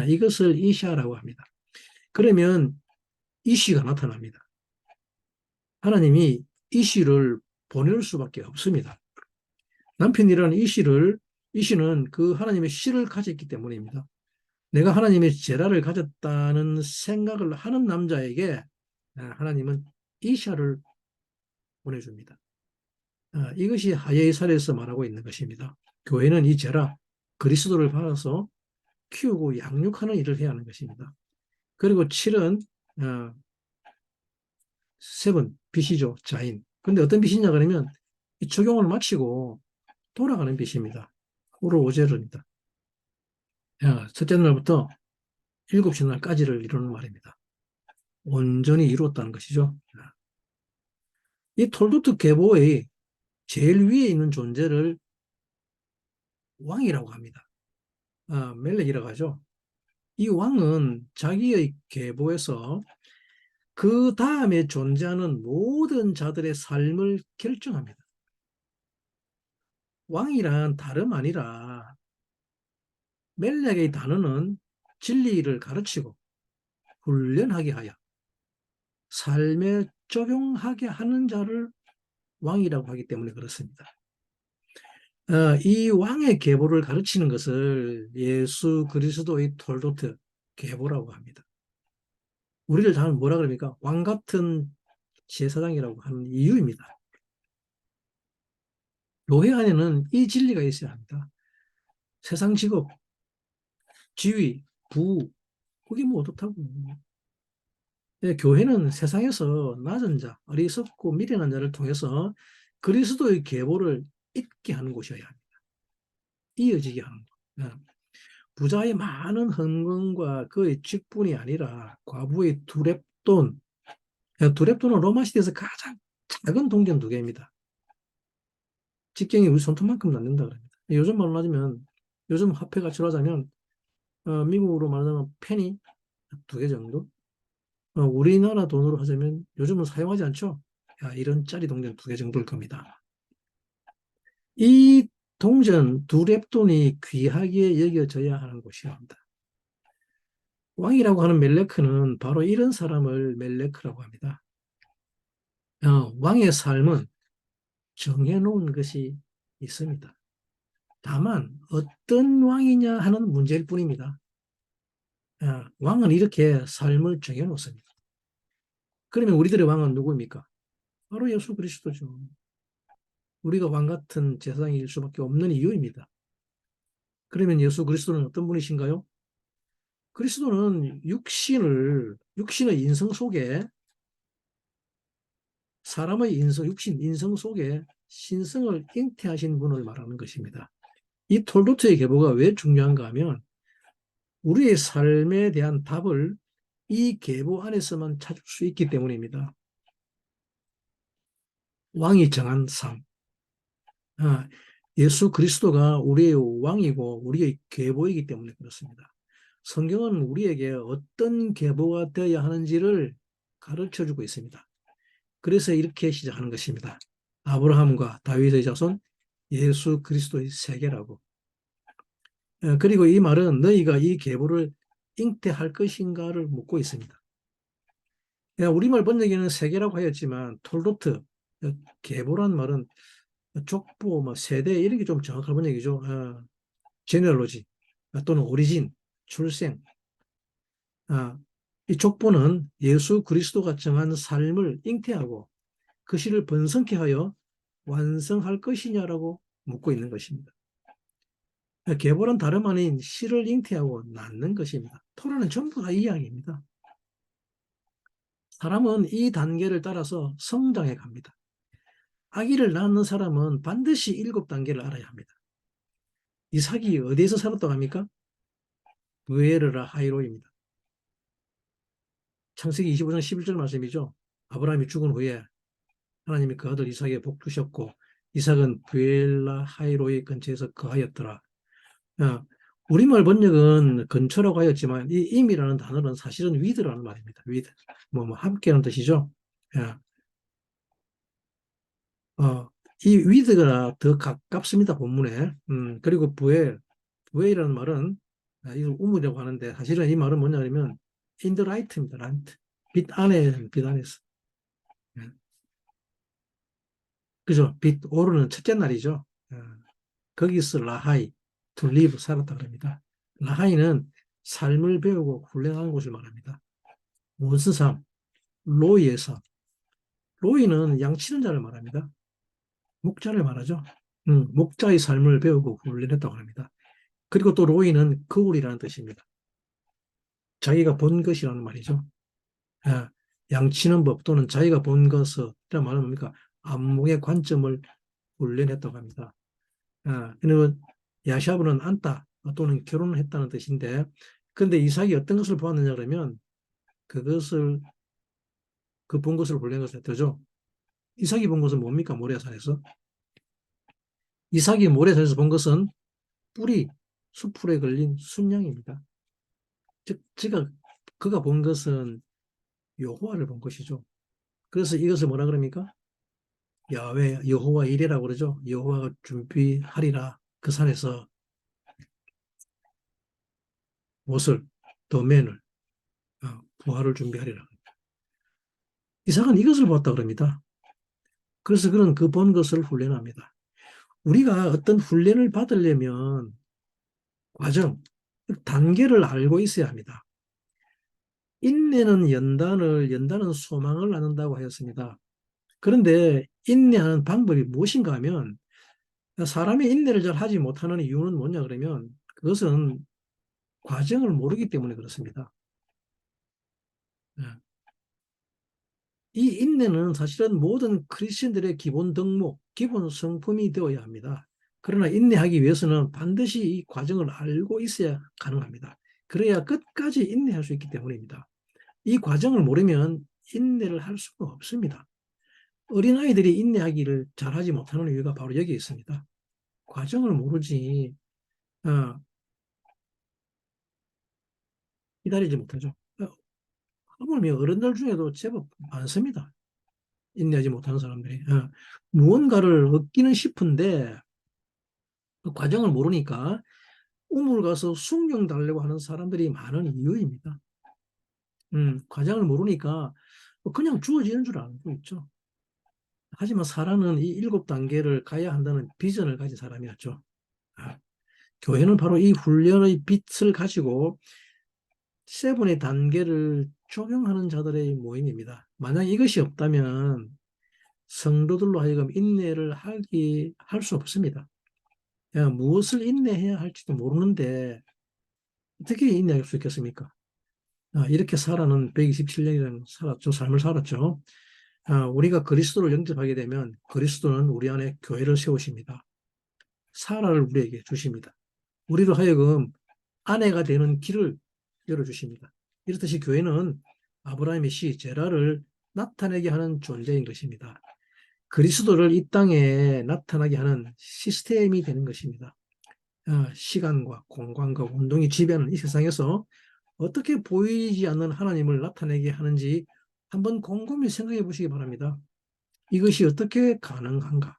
이것을 이샤라고 합니다. 그러면 이시가 나타납니다. 하나님이 이시를 보낼 수밖에 없습니다. 남편이라는 이시는 그 하나님의 씨를 가졌기 때문입니다. 내가 하나님의 제라를 가졌다는 생각을 하는 남자에게 하나님은 이샤를 보내줍니다. 이것이 하예살에서 말하고 있는 것입니다. 교회는 이 제라, 그리스도를 받아서 키우고 양육하는 일을 해야 하는 것입니다. 그리고 7은 7, 빛이죠. 자인. 근데 어떤 빛이냐 그러면 이 적용을 마치고 돌아가는 빛입니다. 후로 오제르입니다. 첫째 날부터 일곱째 날까지를 이루는 말입니다. 온전히 이루었다는 것이죠. 이 톨도트 계보의 제일 위에 있는 존재를 왕이라고 합니다. 멜렉이라고 하죠. 이 왕은 자기의 계보에서 그 다음에 존재하는 모든 자들의 삶을 결정합니다. 왕이란 다름 아니라 멜렉의 단어는 진리를 가르치고 훈련하게 하여 삶에 적용하게 하는 자를 왕이라고 하기 때문에 그렇습니다. 이 왕의 계보를 가르치는 것을 예수 그리스도의 톨도트 계보라고 합니다. 우리를 다 뭐라 그럽니까? 왕 같은 제사장이라고 하는 이유입니다. 교회 안에는 이 진리가 있어야 합니다. 세상 직업, 지위, 부, 그게 뭐 어떻다고. 교회는 세상에서 낮은 자, 어리석고 미련한 자를 통해서 그리스도의 계보를 잊게 하는 곳이어야 합니다. 이어지게 하는 곳. 부자의 많은 헌금과 그의 직분이 아니라 과부의 두렙돈. 두렙돈은 로마 시대에서 가장 작은 동전 두 개입니다. 직경이 우리 손톱만큼 남는다 그럽니다. 요즘 말로 하자면 요즘 화폐 가치로 하자면 미국으로 말하자면 페니 2개 정도. 우리나라 돈으로 하자면 요즘은 사용하지 않죠. 야, 이런 짜리 동전 2개 정도일 겁니다. 이 동전 두 랩돈이 귀하게 여겨져야 하는 곳이랍니다. 왕이라고 하는 멜레크는 바로 이런 사람을 멜레크라고 합니다. 왕의 삶은 정해놓은 것이 있습니다. 다만 어떤 왕이냐 하는 문제일 뿐입니다. 왕은 이렇게 삶을 정해놓습니다. 그러면 우리들의 왕은 누구입니까? 바로 예수 그리스도죠. 우리가 왕 같은 제사장일 수밖에 없는 이유입니다. 그러면 예수 그리스도는 어떤 분이신가요? 그리스도는 육신의 인성 속에 사람의 인성 속에 신성을 잉태하신 분을 말하는 것입니다. 이 톨도트의 계보가 왜 중요한가 하면 우리의 삶에 대한 답을 이 계보 안에서만 찾을 수 있기 때문입니다. 왕이 정한 삶. 예수 그리스도가 우리의 왕이고 우리의 계보이기 때문에 그렇습니다. 성경은 우리에게 어떤 계보가 되어야 하는지를 가르쳐 주고 있습니다. 그래서 이렇게 시작하는 것입니다. 아브라함과 다윗의 자손 예수 그리스도의 세계라고. 그리고 이 말은 너희가 이 계보를 잉태할 것인가를 묻고 있습니다. 우리말 번역에는 세계라고 하였지만 톨도트, 계보란 말은 족보, 뭐 세대 이런 게 좀 정확한 번역이죠. 제네얼로지 또는 오리진, 출생. 이 족보는 예수 그리스도가 정한 삶을 잉태하고 그 시를 번성케 하여 완성할 것이냐라고 묻고 있는 것입니다. 계보는 다름 아닌 씨를 잉태하고 낳는 것입니다. 토라는 전부 다 이 이야기입니다. 사람은 이 단계를 따라서 성장해 갑니다. 아기를 낳는 사람은 반드시 7단계를 알아야 합니다. 이삭이 어디에서 살았다고 합니까? 부에르라 하이로입니다. 창세기 25장 11절 말씀이죠. 아브라함이 죽은 후에 하나님이 그 아들 이삭에 복 주셨고 이삭은 부엘라 하이로의 근처에서 거하였더라. 우리말 번역은 근처라고 하였지만 이 임이라는 단어는 사실은 위드라는 말입니다. 위드. 함께라는 뜻이죠. 예. 이 위드가 더 가깝습니다. 본문에. 그리고 부엘이라는 말은 이걸 우물이라고 하는데 사실은 이 말은 뭐냐면 in the right입니다. right. 빛 안에서. 예. 그죠? 빛 오르는 첫째 날이죠. 거기서 라하이, to live, 살았다 그럽니다. 라하이는 삶을 배우고 훈련하는 곳을 말합니다. 무슨 삶? 로이의 삶. 로이는 양치는 자를 말합니다. 목자를 말하죠. 목자의 삶을 배우고 훈련했다고 합니다. 그리고 또 로이는 거울이라는 뜻입니다. 자기가 본 것이라는 말이죠. 예, 양치는 법 또는 자기가 본 것이란 말은 뭡니까? 안목의 관점을 훈련했다고 합니다. 그리고 야샤브는 안다 또는 결혼을 했다는 뜻인데, 그런데 이삭이 어떤 것을 보았느냐 그러면 그것을 그 본 것을 훈련한 것을 되죠. 이삭이 본 것은 뭡니까? 모래산에서. 이삭이 모래산에서 본 것은 뿔이 수풀에 걸린 순양입니다. 즉, 그가 본 것은 여호와를 본 것이죠. 그래서 이것을 뭐라 그럽니까? 야외 여호와 이레라고 그러죠. 여호와가 준비하리라. 그 산에서 옷을, 더맨을, 부활을 준비하리라. 이삭은 이것을 보았다 그럽니다. 그래서 그는 그 본 것을 훈련합니다. 우리가 어떤 훈련을 받으려면 과정, 단계를 알고 있어야 합니다. 인내는 연단은 소망을 낳는다고 하였습니다. 그런데 인내하는 방법이 무엇인가 하면 사람이 인내를 잘 하지 못하는 이유는 뭐냐 그러면 그것은 과정을 모르기 때문에 그렇습니다. 예. 이 인내는 사실은 모든 크리스천들의 기본 덕목, 기본 성품이 되어야 합니다. 그러나 인내하기 위해서는 반드시 이 과정을 알고 있어야 가능합니다. 그래야 끝까지 인내할 수 있기 때문입니다. 이 과정을 모르면 인내를 할 수가 없습니다. 어린아이들이 인내하기를 잘하지 못하는 이유가 바로 여기 있습니다. 과정을 모르지. 어, 기다리지 못하죠. 하물며 어른들 중에도 제법 많습니다. 인내하지 못하는 사람들이. 무언가를 얻기는 싶은데 그 과정을 모르니까 우물 가서 숭늉 달려고 하는 사람들이 많은 이유입니다. 과정을 모르니까 그냥 주어지는 줄 알고 있죠. 하지만 사라는 이 7단계를 가야 한다는 비전을 가진 사람이었죠. 아, 교회는 바로 이 훈련의 빛을 가지고 세븐의 단계를 적용하는 자들의 모임입니다. 만약 이것이 없다면 성도들로 하여금 인내를 할 수 없습니다. 무엇을 인내해야 할지도 모르는데 어떻게 인내할 수 있겠습니까? 이렇게 살아는 127년이라는 삶을 살았죠. 우리가 그리스도를 영접하게 되면 그리스도는 우리 안에 교회를 세우십니다. 사라를 우리에게 주십니다. 우리로 하여금 아내가 되는 길을 열어주십니다. 이렇듯이 교회는 아브라함의 씨 제라를 나타내게 하는 존재인 것입니다. 그리스도를 이 땅에 나타나게 하는 시스템이 되는 것입니다. 시간과 공간과 운동이 지배하는 이 세상에서 어떻게 보이지 않는 하나님을 나타내게 하는지 한번 곰곰이 생각해 보시기 바랍니다. 이것이 어떻게 가능한가?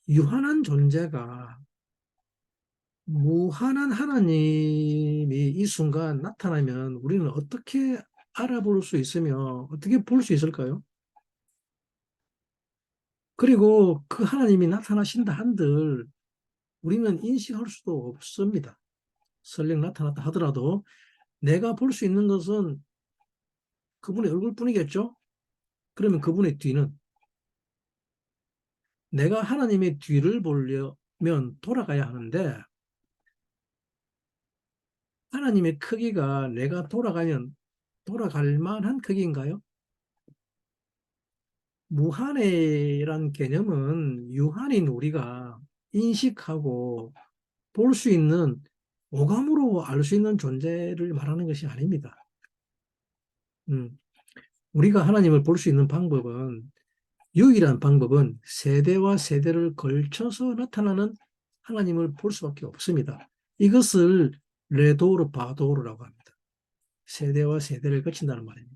유한한 존재가 무한한 하나님이 이 순간 나타나면 우리는 어떻게 알아볼 수 있으며 어떻게 볼 수 있을까요? 그리고 그 하나님이 나타나신다 한들 우리는 인식할 수도 없습니다. 설령 나타났다 하더라도 내가 볼 수 있는 것은 그분의 얼굴뿐이겠죠? 그러면 그분의 뒤는 내가 하나님의 뒤를 보려면 돌아가야 하는데 하나님의 크기가 내가 돌아가면 돌아갈 만한 크기인가요? 무한의란 개념은 유한인 우리가 인식하고 볼 수 있는 오감으로 알 수 있는 존재를 말하는 것이 아닙니다. 음, 우리가 하나님을 볼 수 있는 방법은 유일한 방법은 세대와 세대를 걸쳐서 나타나는 하나님을 볼 수밖에 없습니다. 이것을 레도르 바도르라고 합니다. 세대와 세대를 거친다는 말입니다.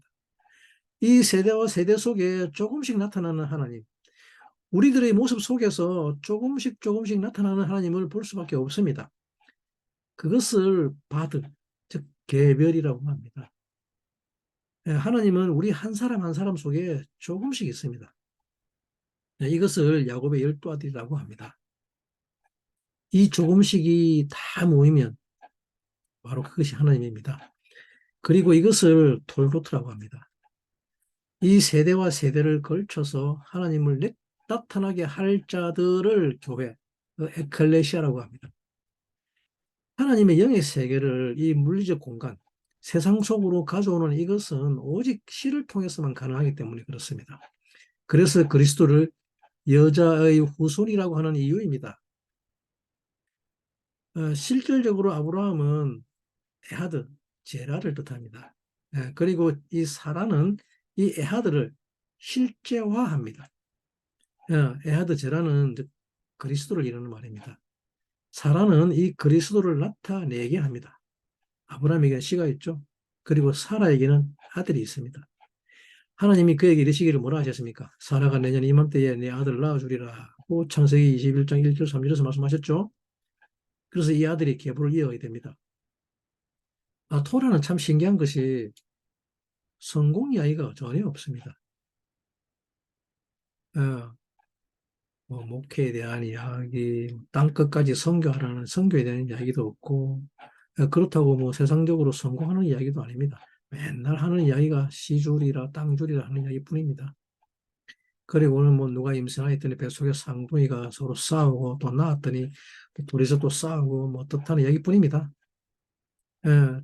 이 세대와 세대 속에 조금씩 나타나는 하나님, 우리들의 모습 속에서 조금씩 조금씩 나타나는 하나님을 볼 수밖에 없습니다. 그것을 바드, 즉 개별이라고 합니다. 하나님은 우리 한 사람 한 사람 속에 조금씩 있습니다. 이것을 야곱의 12아들이라고 합니다. 이 조금씩이 다 모이면 바로 그것이 하나님입니다. 그리고 이것을 톨로트라고 합니다. 이 세대와 세대를 걸쳐서 하나님을 나타나게 할 자들을 교회, 에클레시아라고 합니다. 하나님의 영의 세계를 이 물리적 공간, 세상 속으로 가져오는 이것은 오직 씨를 통해서만 가능하기 때문에 그렇습니다. 그래서 그리스도를 여자의 후손이라고 하는 이유입니다. 실질적으로 아브라함은 에하드, 제라를 뜻합니다. 그리고 이 사라는 이 에하드를 실제화합니다. 에하드 제라는 그리스도를 이루는 말입니다. 사라는 이 그리스도를 나타내게 합니다. 아브라함에게는 씨가 있죠. 그리고 사라에게는 아들이 있습니다. 하나님이 그에게 이르시기를 뭐라 하셨습니까? 사라가 내년 이맘때에 내 아들을 낳아주리라. 창세기 21장 1절 3절에서 말씀하셨죠. 그래서 이 아들이 계보를 이어가게 됩니다. 토라는 참 신기한 것이 성공 이야기가 전혀 없습니다. 어, 목회에 대한 이야기, 땅끝까지 선교하라는 선교에 대한 이야기도 없고, 그렇다고 뭐 세상적으로 성공하는 이야기도 아닙니다. 맨날 하는 이야기가 시줄이라 땅줄이라 하는 이야기뿐입니다. 그리고 오늘 뭐 누가 임신하였더니 뱃속에 쌍둥이가 서로 싸우고 또 낳았더니 둘이서 또 싸우고 뭐 뜻하는 이야기뿐입니다.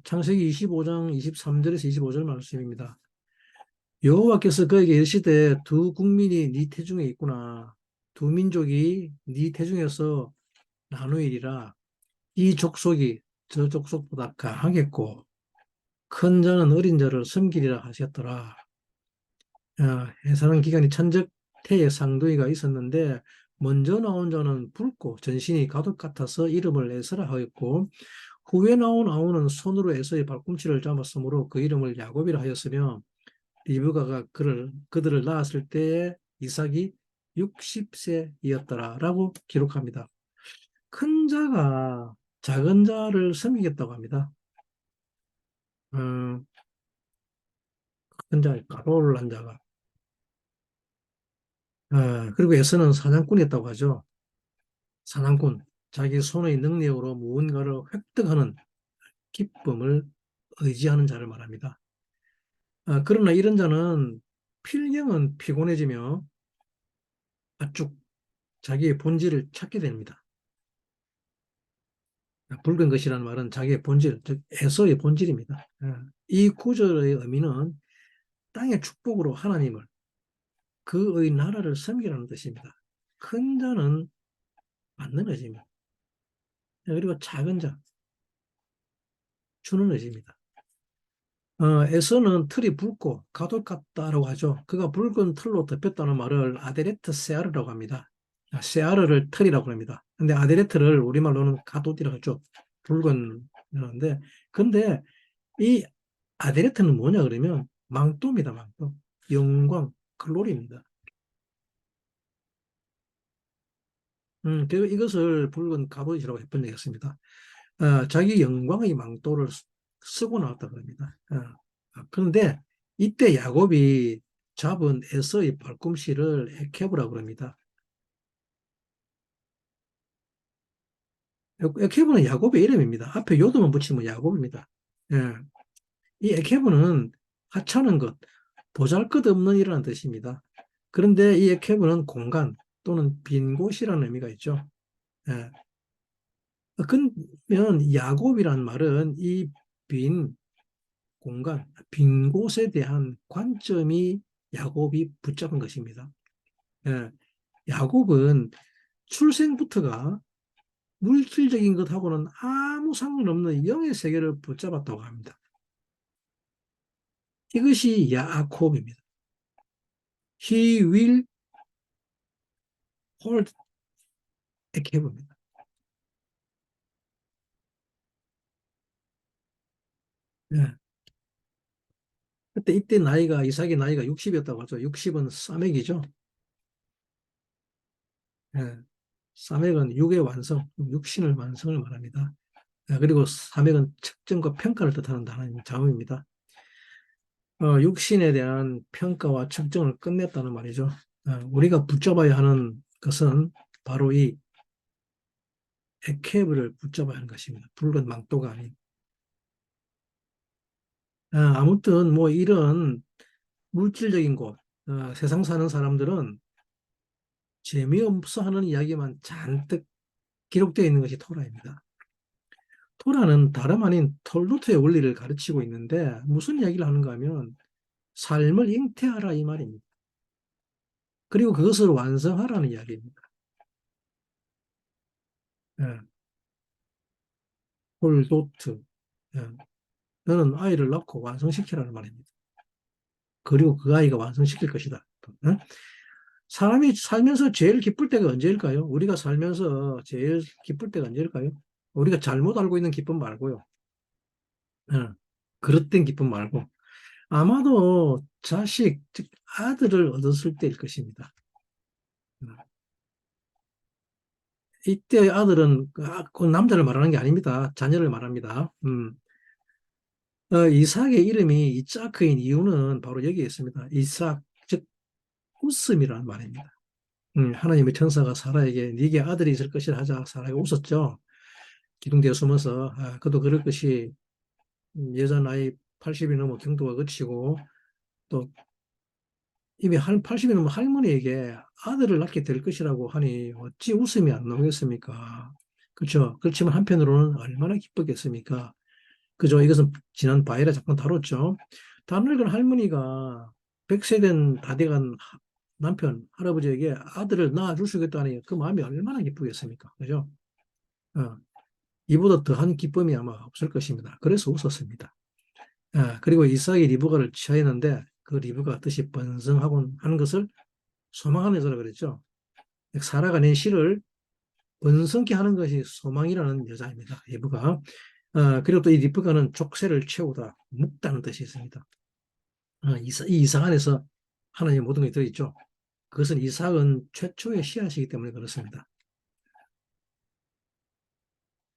창세기 25장 23절에서 25절 말씀입니다. 여호와께서 그에게 이르시되 두 국민이 네 태중에 있구나. 두 민족이 네 태중에서 나누이리라. 이 족속이 저 족속보다 강하겠고 큰 자는 어린 자를 섬기리라 하셨더라. 해사는 기간이 천적태의 쌍둥이가 있었는데 먼저 나온 자는 붉고 전신이 가독 같아서 이름을 에스라 하였고 후에 나온 아우는 손으로 에서의 발꿈치를 잡았으므로 그 이름을 야곱이라 하였으며 리브가가 그들을 낳았을 때에 이삭이 60세이었더라라고 기록합니다. 큰 자가 작은 자를 섬기겠다고 합니다. 음, 큰 자, 가로를 한 자가. 그리고 에서는 사냥꾼이었다고 하죠. 사냥꾼. 자기 손의 능력으로 무언가를 획득하는 기쁨을 의지하는 자를 말합니다. 그러나 이런 자는 필경은 피곤해지며 쭉 자기의 본질을 찾게 됩니다. 붉은 것이라는 말은 자기의 본질, 즉 에서의 본질입니다. 이 구절의 의미는 땅의 축복으로 하나님을, 그의 나라를 섬기라는 뜻입니다. 큰 자는 받는 의지입니다. 그리고 작은 자, 주는 의지입니다. 에서는 틀이 붉고 가돌 같다라고 하죠. 그가 붉은 틀로 덮였다는 말을 아데레트 세아르라고 합니다. 세아르를 틀이라고 합니다. 근데 아데레트를 우리말로는 가돌이라고 하죠. 붉은 이라는데, 근데 이 아데레트는 뭐냐 그러면 망토입니다. 망토. 영광, 글로리입니다. 그리고 이것을 붉은 갑옷이라고 번역했습니다. 자기 영광의 망토를 쓰고 나왔다 그럽니다. 그런데 이때 야곱이 잡은 에서의 발꿈치를 에케브라고 그럽니다. 에케브는 야곱의 이름입니다. 앞에 요도만 붙이면 야곱입니다. 예. 이 에케브는 하찮은 것, 보잘것없는 이라는 뜻입니다. 그런데 이 에케브는 공간 또는 빈 곳이라는 의미가 있죠. 예. 그러면 야곱이란 말은 이 빈 공간, 빈 곳에 대한 관점이 야곱이 붙잡은 것입니다. 예. 야곱은 출생부터가 물질적인 것하고는 아무 상관없는 영의 세계를 붙잡았다고 합니다. 이것이 야곱입니다. He will hold Akeb입니다. 예. 그때 이때 나이가 이삭의 나이가 60이었다고 하죠. 60은 사맥이죠. 예. 사맥은 육의 완성, 육신을 완성을 말합니다. 그리고 사맥은 측정과 평가를 뜻하는 단어입니다. 자음입니다. 육신에 대한 평가와 측정을 끝냈다는 말이죠. 우리가 붙잡아야 하는 것은 바로 이 에케브를 붙잡아야 하는 것입니다. 붉은 망토가 아닌. 아무튼 뭐 이런 물질적인 곳, 세상 사는 사람들은 재미없어 하는 이야기만 잔뜩 기록되어 있는 것이 토라입니다. 토라는 다름 아닌 톨도트의 원리를 가르치고 있는데 무슨 이야기를 하는가 하면 삶을 잉태하라 이 말입니다. 그리고 그것을 완성하라는 이야기입니다. 예, 톨도트. 예, 너는 아이를 낳고 완성시키라는 말입니다. 그리고 그 아이가 완성시킬 것이다. 예? 사람이 살면서 제일 기쁠 때가 언제일까요? 우리가 살면서 제일 기쁠 때가 언제일까요? 우리가 잘못 알고 있는 기쁨 말고요. 예, 그릇된 기쁨 말고. 아마도 자식, 즉 아들을 얻었을 때일 것입니다. 이때 아들은 그 남자를 말하는 게 아닙니다. 자녀를 말합니다. 이삭의 이름이 이자크인 이유는 바로 여기에 있습니다. 이삭, 즉 웃음이라는 말입니다. 하나님의 천사가 사라에게 네게 아들이 있을 것이라 하자 사라가 웃었죠. 기둥대에 숨어서 그도 그럴 것이 여자 나이 80이 넘어 경도가 그치고 또 이미 한 80이 넘은 할머니에게 아들을 낳게 될 것이라고 하니 어찌 웃음이 안 나오겠습니까? 그렇죠. 그렇지만 한편으로는 얼마나 기쁘겠습니까? 그죠. 이것은 지난 바이라 잠깐 다뤘죠. 다늙은 할머니가 100세 된 다 돼간 남편, 할아버지에게 아들을 낳아줄 수 있겠다니 그 마음이 얼마나 기쁘겠습니까? 그죠? 어, 이보다 더한 기쁨이 아마 없을 것입니다. 그래서 웃었습니다. 그리고 이삭이 리브가를 취하였는데 그 리브가 뜻이 번성하곤 하는 것을 소망하는 여자라 그랬죠. 사라가 낸 씨를 번성케 하는 것이 소망이라는 여자입니다. 리브가. 그리고 또 이 리프가는 족쇄를 채우다, 묶다는 뜻이 있습니다. 이 이삭 안에서 하나님의 모든 것이 들어있죠. 그것은 이삭은 최초의 씨앗이기 때문에 그렇습니다.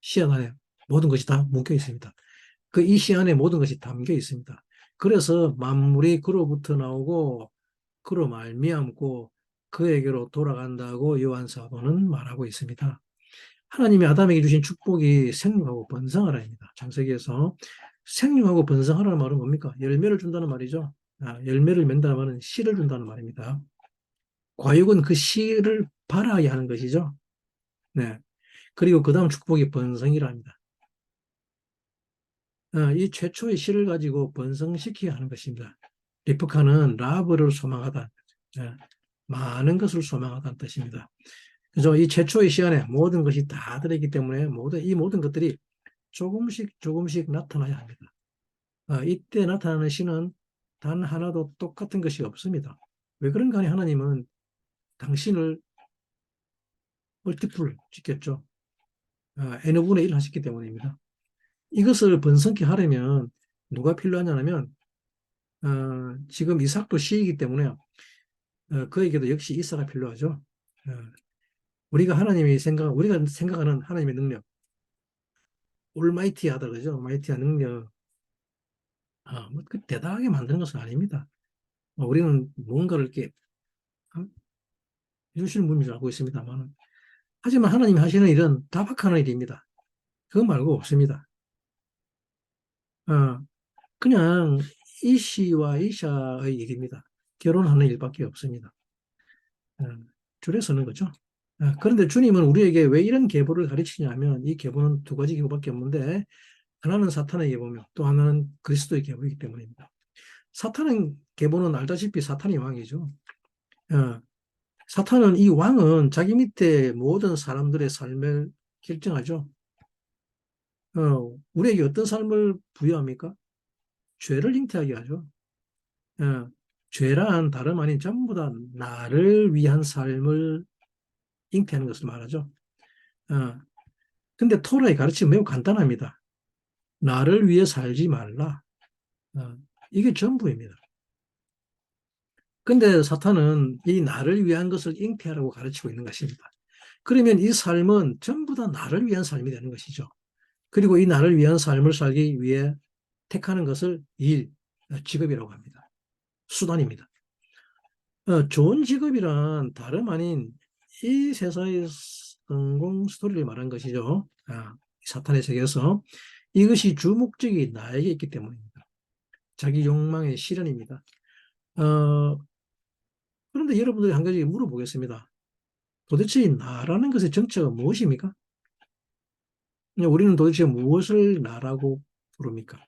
씨앗 안에 모든 것이 다 묶여 있습니다. 그 이 씨 안에 모든 것이 담겨 있습니다. 그래서 만물이 그로부터 나오고 그로 말미암고 그에게로 돌아간다고 요한 사도는 말하고 있습니다. 하나님이 아담에게 주신 축복이 생육하고 번성하라입니다. 창세기에서 생육하고 번성하라는 말은 뭡니까? 열매를 준다는 말이죠. 열매를 맺는다는 말은 씨를 준다는 말입니다. 과육은 그 씨를 발하게 하는 것이죠. 네. 그리고 그 다음 축복이 번성이랍니다. 이 최초의 씨를 가지고 번성시키게 하는 것입니다. 리프카는 라브를 소망하다. 예, 많은 것을 소망하다는 뜻입니다. 그래서 이 최초의 씨 안에 모든 것이 다 들어있기 때문에 이 모든 것들이 조금씩 조금씩 나타나야 합니다. 이때 나타나는 씨는 단 하나도 똑같은 것이 없습니다. 왜 그런가 하니 하나님은 당신을 멀티플 시켰죠. n분의 1 하셨기 때문입니다. 이것을 번성케 하려면 누가 필요하냐면 지금 이삭도 씨이기 때문에 그에게도 역시 이삭이 필요하죠. 우리가 생각하는 하나님의 능력, 올마이티하다 그러죠. 마이티한 능력, 뭐그 대단하게 만드는 것은 아닙니다. 우리는 뭔가를 이렇게 해주시는 분인 줄 알고 있습니다만, 하지만 하나님이 하시는 일은 다박하는 일입니다. 그거 말고 없습니다. 어, 그냥 이씨와 이샤의 일입니다. 결혼하는 일밖에 없습니다. 어, 줄여서는 거죠. 그런데 주님은 우리에게 왜 이런 계보를 가르치냐면 이 계보는 두 가지 계보밖에 없는데 하나는 사탄의 계보며 또 하나는 그리스도의 계보이기 때문입니다. 사탄의 계보는 알다시피 사탄이 왕이죠. 어, 사탄은 이 왕은 자기 밑에 모든 사람들의 삶을 결정하죠. 우리에게 어떤 삶을 부여합니까? 죄를 잉태하게 하죠. 어, 죄란 다름 아닌 전부 다 나를 위한 삶을 잉태하는 것을 말하죠. 어, 근데 토라의 가르침은 매우 간단합니다. 나를 위해 살지 말라. 어, 이게 전부입니다. 근데 사탄은 이 나를 위한 것을 잉태하라고 가르치고 있는 것입니다. 그러면 이 삶은 전부 다 나를 위한 삶이 되는 것이죠. 그리고 이 나를 위한 삶을 살기 위해 택하는 것을 직업이라고 합니다. 수단입니다. 좋은 직업이란 다름 아닌 이 세상의 성공 스토리를 말한 것이죠. 사탄의 세계에서 이것이 주 목적이 나에게 있기 때문입니다. 자기 욕망의 실현입니다. 어, 그런데 여러분들이 한 가지 물어보겠습니다. 도대체 이 나라는 것의 정체가 무엇입니까? 우리는 도대체 무엇을 나라고 부릅니까?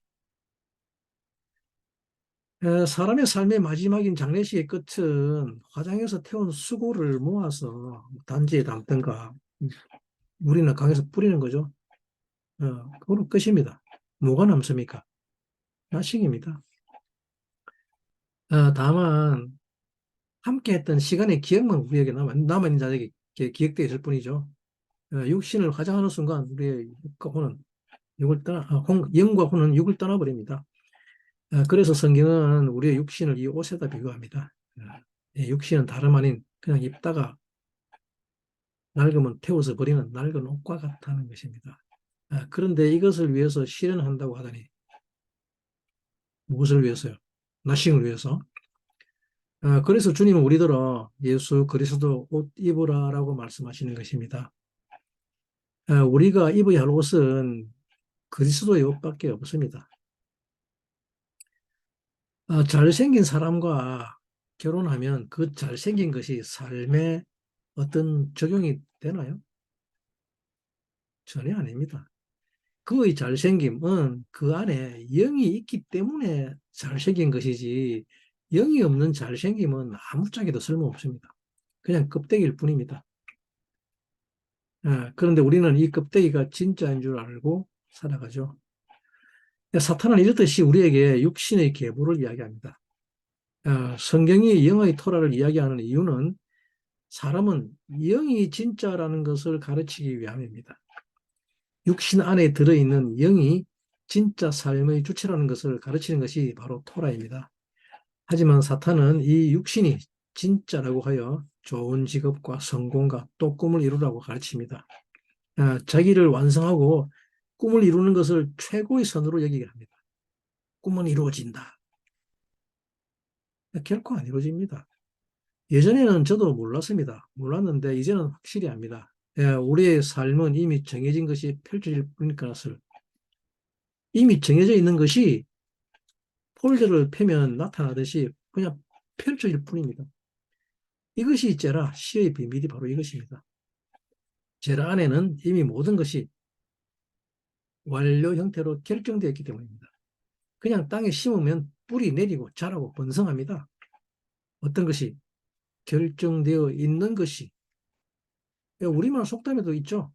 사람의 삶의 마지막인 장례식의 끝은 화장해서 태운 수고를 모아서 단지에 담든가 물이나 강에서 뿌리는 거죠. 그거는 끝입니다. 뭐가 남습니까? 야식입니다. 다만 함께 했던 시간의 기억만 우리에게 남아있는 자에게 기억되어 있을 뿐이죠. 육신을 화장하는 순간 우리의 육과 혼은 영과 혼은 육을 떠나버립니다. 그래서 성경은 우리의 육신을 이 옷에다 비교합니다. 이 육신은 다름 아닌 그냥 입다가 낡으면 태워서 버리는 낡은 옷과 같다는 것입니다. 그런데 이것을 위해서 실현한다고 하다니 무엇을 위해서요? 나싱을 위해서. 그래서 주님은 우리들어 예수 그리스도 옷 입으라라고 말씀하시는 것입니다. 우리가 입어야 할 옷은 그리스도의 옷밖에 없습니다. 잘생긴 사람과 결혼하면 그 잘생긴 것이 삶에 어떤 적용이 되나요? 전혀 아닙니다. 그의 잘생김은 그 안에 영이 있기 때문에 잘생긴 것이지 영이 없는 잘생김은 아무짝에도 쓸모없습니다. 그냥 껍데기일 뿐입니다. 그런데 우리는 이 껍데기가 진짜인 줄 알고 살아가죠. 사탄은 이렇듯이 우리에게 육신의 계보를 이야기합니다. 성경이 영의 토라를 이야기하는 이유는 사람은 영이 진짜라는 것을 가르치기 위함입니다. 육신 안에 들어있는 영이 진짜 삶의 주체라는 것을 가르치는 것이 바로 토라입니다. 하지만 사탄은 이 육신이 진짜라고 하여 좋은 직업과 성공과 또 꿈을 이루라고 가르칩니다. 자기를 완성하고 꿈을 이루는 것을 최고의 선으로 여기게 합니다. 꿈은 이루어진다. 결코 안 이루어집니다. 예전에는 저도 몰랐습니다. 몰랐는데 이제는 확실히 압니다. 우리의 삶은 이미 정해진 것이 펼쳐질 뿐인 것을, 이미 정해져 있는 것이 폴더를 펴면 나타나듯이 그냥 펼쳐질 뿐입니다. 이것이 제라, 시의 비밀이 바로 이것입니다. 제라 안에는 이미 모든 것이 완료 형태로 결정되어 있기 때문입니다. 그냥 땅에 심으면 뿌리 내리고 자라고 번성합니다. 어떤 것이 결정되어 있는 것이, 우리말 속담에도 있죠.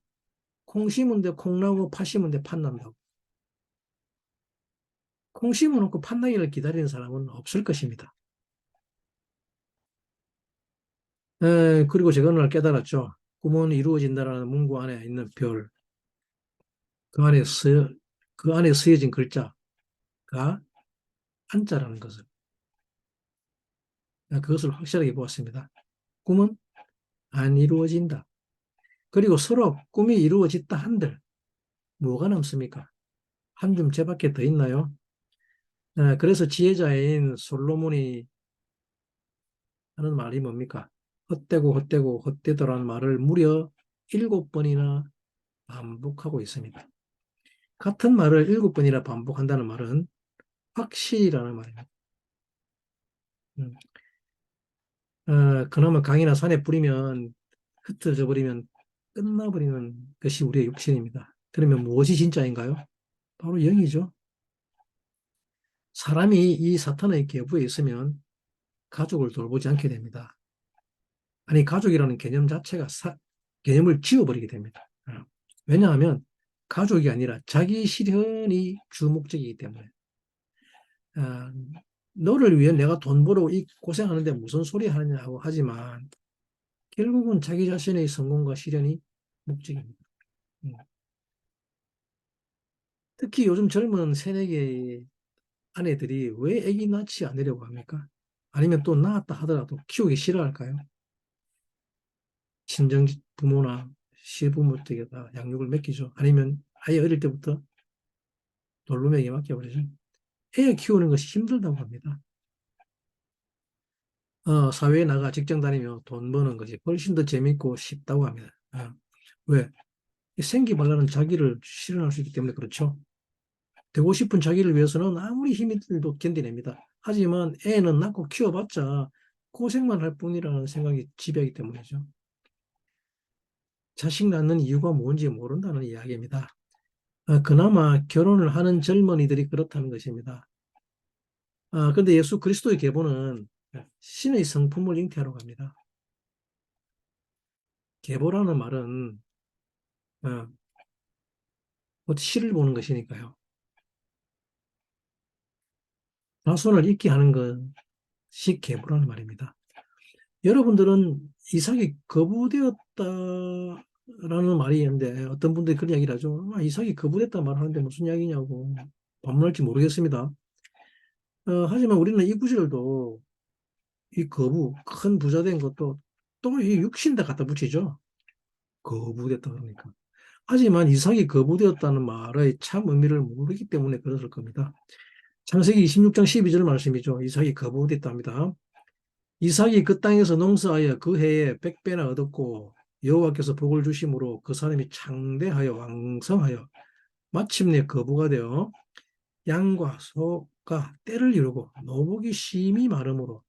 콩 심은데 콩 나고 팥 심은데 팥 난다고. 콩 심어놓고 팥 나기를 기다리는 사람은 없을 것입니다. 그리고 제가 어느 날 깨달았죠. 꿈은 이루어진다라는 문구 안에 있는 별, 그 안에 쓰여, 그 안에 쓰여진 글자가 한자라는 것을, 그것을 확실하게 보았습니다. 꿈은 안 이루어진다. 그리고 서로 꿈이 이루어졌다 한들 뭐가 남습니까? 한 줌 재밖에 더 있나요? 그래서 지혜자인 솔로몬이 하는 말이 뭡니까? 헛되고 헛되고 헛되더라는 말을 무려 7번이나 반복하고 있습니다. 같은 말을 7번이나 반복한다는 말은 확실이라는 말입니다. 음. 그나마 강이나 산에 뿌리면 흩어져 버리면 끝나버리는 것이 우리의 육신입니다. 그러면 무엇이 진짜인가요? 바로 영이죠. 사람이 이 사탄의 계부에 있으면 가족을 돌보지 않게 됩니다. 아니, 가족이라는 개념 자체가 개념을 지워버리게 됩니다. 왜냐하면 가족이 아니라 자기 실현이 주 목적이기 때문에. 어, 너를 위해 내가 돈 벌어 이 고생하는데 무슨 소리 하느냐고 하지만 결국은 자기 자신의 성공과 실현이 목적입니다. 음. 특히 요즘 젊은 새내기 아내들이 왜 아기 낳지 않으려고 합니까? 아니면 또 낳았다 하더라도 키우기 싫어할까요? 친정 부모나 시부모에게다 양육을 맡기죠. 아니면 아예 어릴 때부터 돌봄에게 맡겨버리죠. 애 키우는 것이 힘들다고 합니다. 사회에 나가 직장 다니며 돈 버는 것이 훨씬 더 재밌고 쉽다고 합니다. 왜? 생기발랄한 자기를 실현할 수 있기 때문에 그렇죠. 되고 싶은 자기를 위해서는 아무리 힘이 들도 견디냅니다. 하지만 애는 낳고 키워봤자 고생만 할 뿐이라는 생각이 지배하기 때문이죠. 자식 낳는 이유가 뭔지 모른다는 이야기입니다. 그나마 결혼을 하는 젊은이들이 그렇다는 것입니다. 근데 예수 그리스도의 계보는 신의 성품을 잉태하러 갑니다. 계보라는 말은 어, 씨를 보는 것이니까요. 자손을 잇게 하는 것이 계보라는 말입니다. 여러분들은 이삭이 거부되었다라는 말이 있는데 어떤 분들이 그런 이야기를 하죠. 이삭이 거부됐다 말하는데 무슨 이야기냐고 반문할지 모르겠습니다. 하지만 우리는 이 구절도 이 거부, 큰 부자 된 것도 또 이 육신다 갖다 붙이죠. 거부됐다 그러니까. 하지만 이삭이 거부되었다는 말의 참 의미를 모르기 때문에 그랬을 겁니다. 창세기 26장 12절 말씀이죠. 이삭이 거부됐답니다. 이삭이 그 땅에서 농사하여 그 해에 100배나 얻었고 여호와께서 복을 주심으로 그 사람이 창대하여 왕성하여 마침내 거부가 되어 양과 소가 떼를 이루고 노복이 심히 마름으로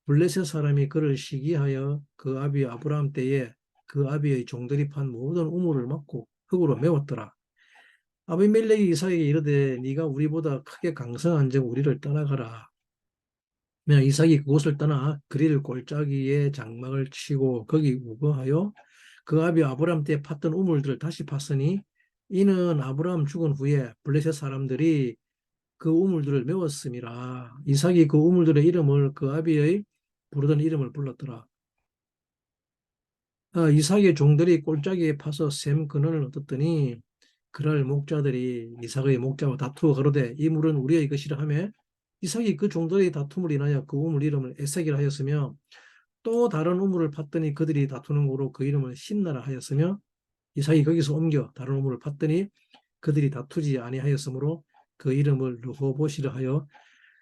블레셋 사람이 그를 시기하여 그 아비 아브라함 때에 그 아비의 종들이 판 모든 우물을 막고 흙으로 메웠더라. 아비멜렉이 이삭에게 이르되 네가 우리보다 크게 강성한즉 우리를 떠나가라. 그냥 이삭이 그곳을 떠나 그릴 골짜기에 장막을 치고 거기 우거하여 그 아비 아브라함 때 팠던 우물들을 다시 팠으니 이는 아브라함 죽은 후에 블레셋 사람들이 그 우물들을 메웠음이라. 이삭이 그 우물들의 이름을 그 아비의 부르던 이름을 불렀더라. 이삭의 종들이 골짜기에 파서 샘 근원을 얻었더니 그럴 목자들이 이삭의 목자와 다투어 가로되 이 물은 우리의 것이라 하며 이삭이 그 종들의 다툼을 인하여 그 우물 이름을 에색이라 하였으며 또 다른 우물을 팠더니 그들이 다투는 고로 그 이름을 신나라 하였으며 이삭이 거기서 옮겨 다른 우물을 팠더니 그들이 다투지 아니하였으므로 그 이름을 르호봇이라 하여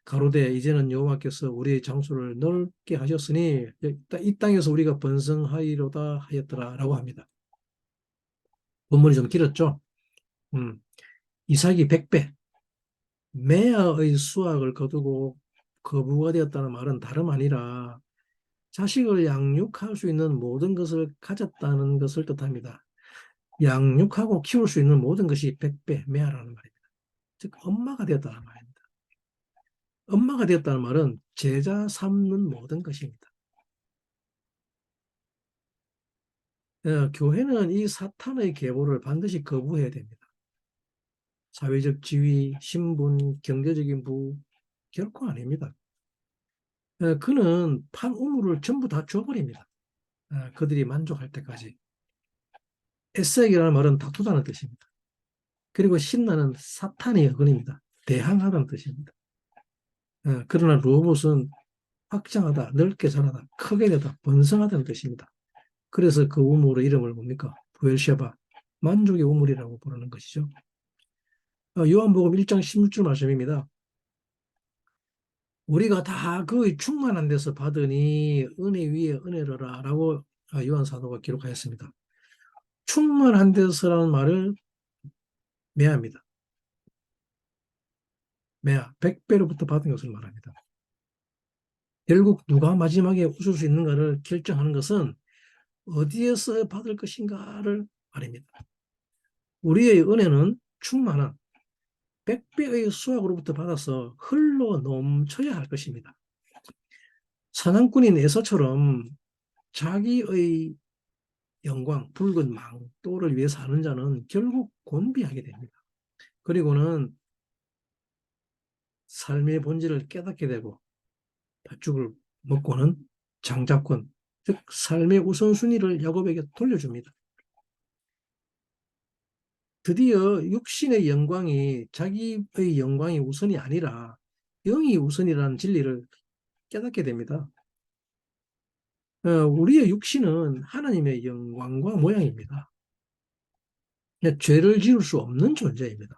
가로되 이제는 여호와께서 우리의 장소를 넓게 하셨으니 이 땅에서 우리가 번성하리로다 하였더라라고 합니다. 본문이 좀 길었죠. 이삭이 100배 메아의 수확을 거두고 거부가 되었다는 말은 다름 아니라 자식을 양육할 수 있는 모든 것을 가졌다는 것을 뜻합니다. 양육하고 키울 수 있는 모든 것이 100배 메아라는 말입니다. 즉 엄마가 되었다는 말입니다. 엄마가 되었다는 말은 제자 삼는 모든 것입니다. 교회는 이 사탄의 계보를 반드시 거부해야 됩니다. 사회적 지위, 신분, 경제적인 부호 결코 아닙니다. 그는 판 우물을 전부 다 줘버립니다. 그들이 만족할 때까지. 에색이라는 말은 다투다는 뜻입니다. 그리고 신나는 사탄의 어근입니다. 대항하다는 뜻입니다. 그러나 로봇은 확장하다, 넓게 자라다, 크게 되다, 번성하다는 뜻입니다. 그래서 그 우물의 이름을 뭡니까? 부엘셰바, 만족의 우물이라고 부르는 것이죠. 요한복음 1장 16절 말씀입니다. 우리가 다 그의 충만한 데서 받으니 은혜 위에 은혜로라 라고 요한 사도가 기록하였습니다. 충만한 데서라는 말을 매합니다. 매야, 100배로부터 받은 것을 말합니다. 결국 누가 마지막에 웃을 수 있는가를 결정하는 것은 어디에서 받을 것인가를 말입니다. 우리의 은혜는 충만한 100배의 수확으로부터 받아서 흘러 넘쳐야 할 것입니다. 사냥꾼인 에서처럼 자기의 영광, 붉은 망토를 위해서 하는 자는 결국 곤비하게 됩니다. 그리고는 삶의 본질을 깨닫게 되고 팥죽을 먹고는 장자권, 즉 삶의 우선순위를 야곱에게 돌려줍니다. 드디어 육신의 영광이 자기의 영광이 우선이 아니라 영이 우선이라는 진리를 깨닫게 됩니다. 우리의 육신은 하나님의 영광과 모양입니다. 죄를 지을 수 없는 존재입니다.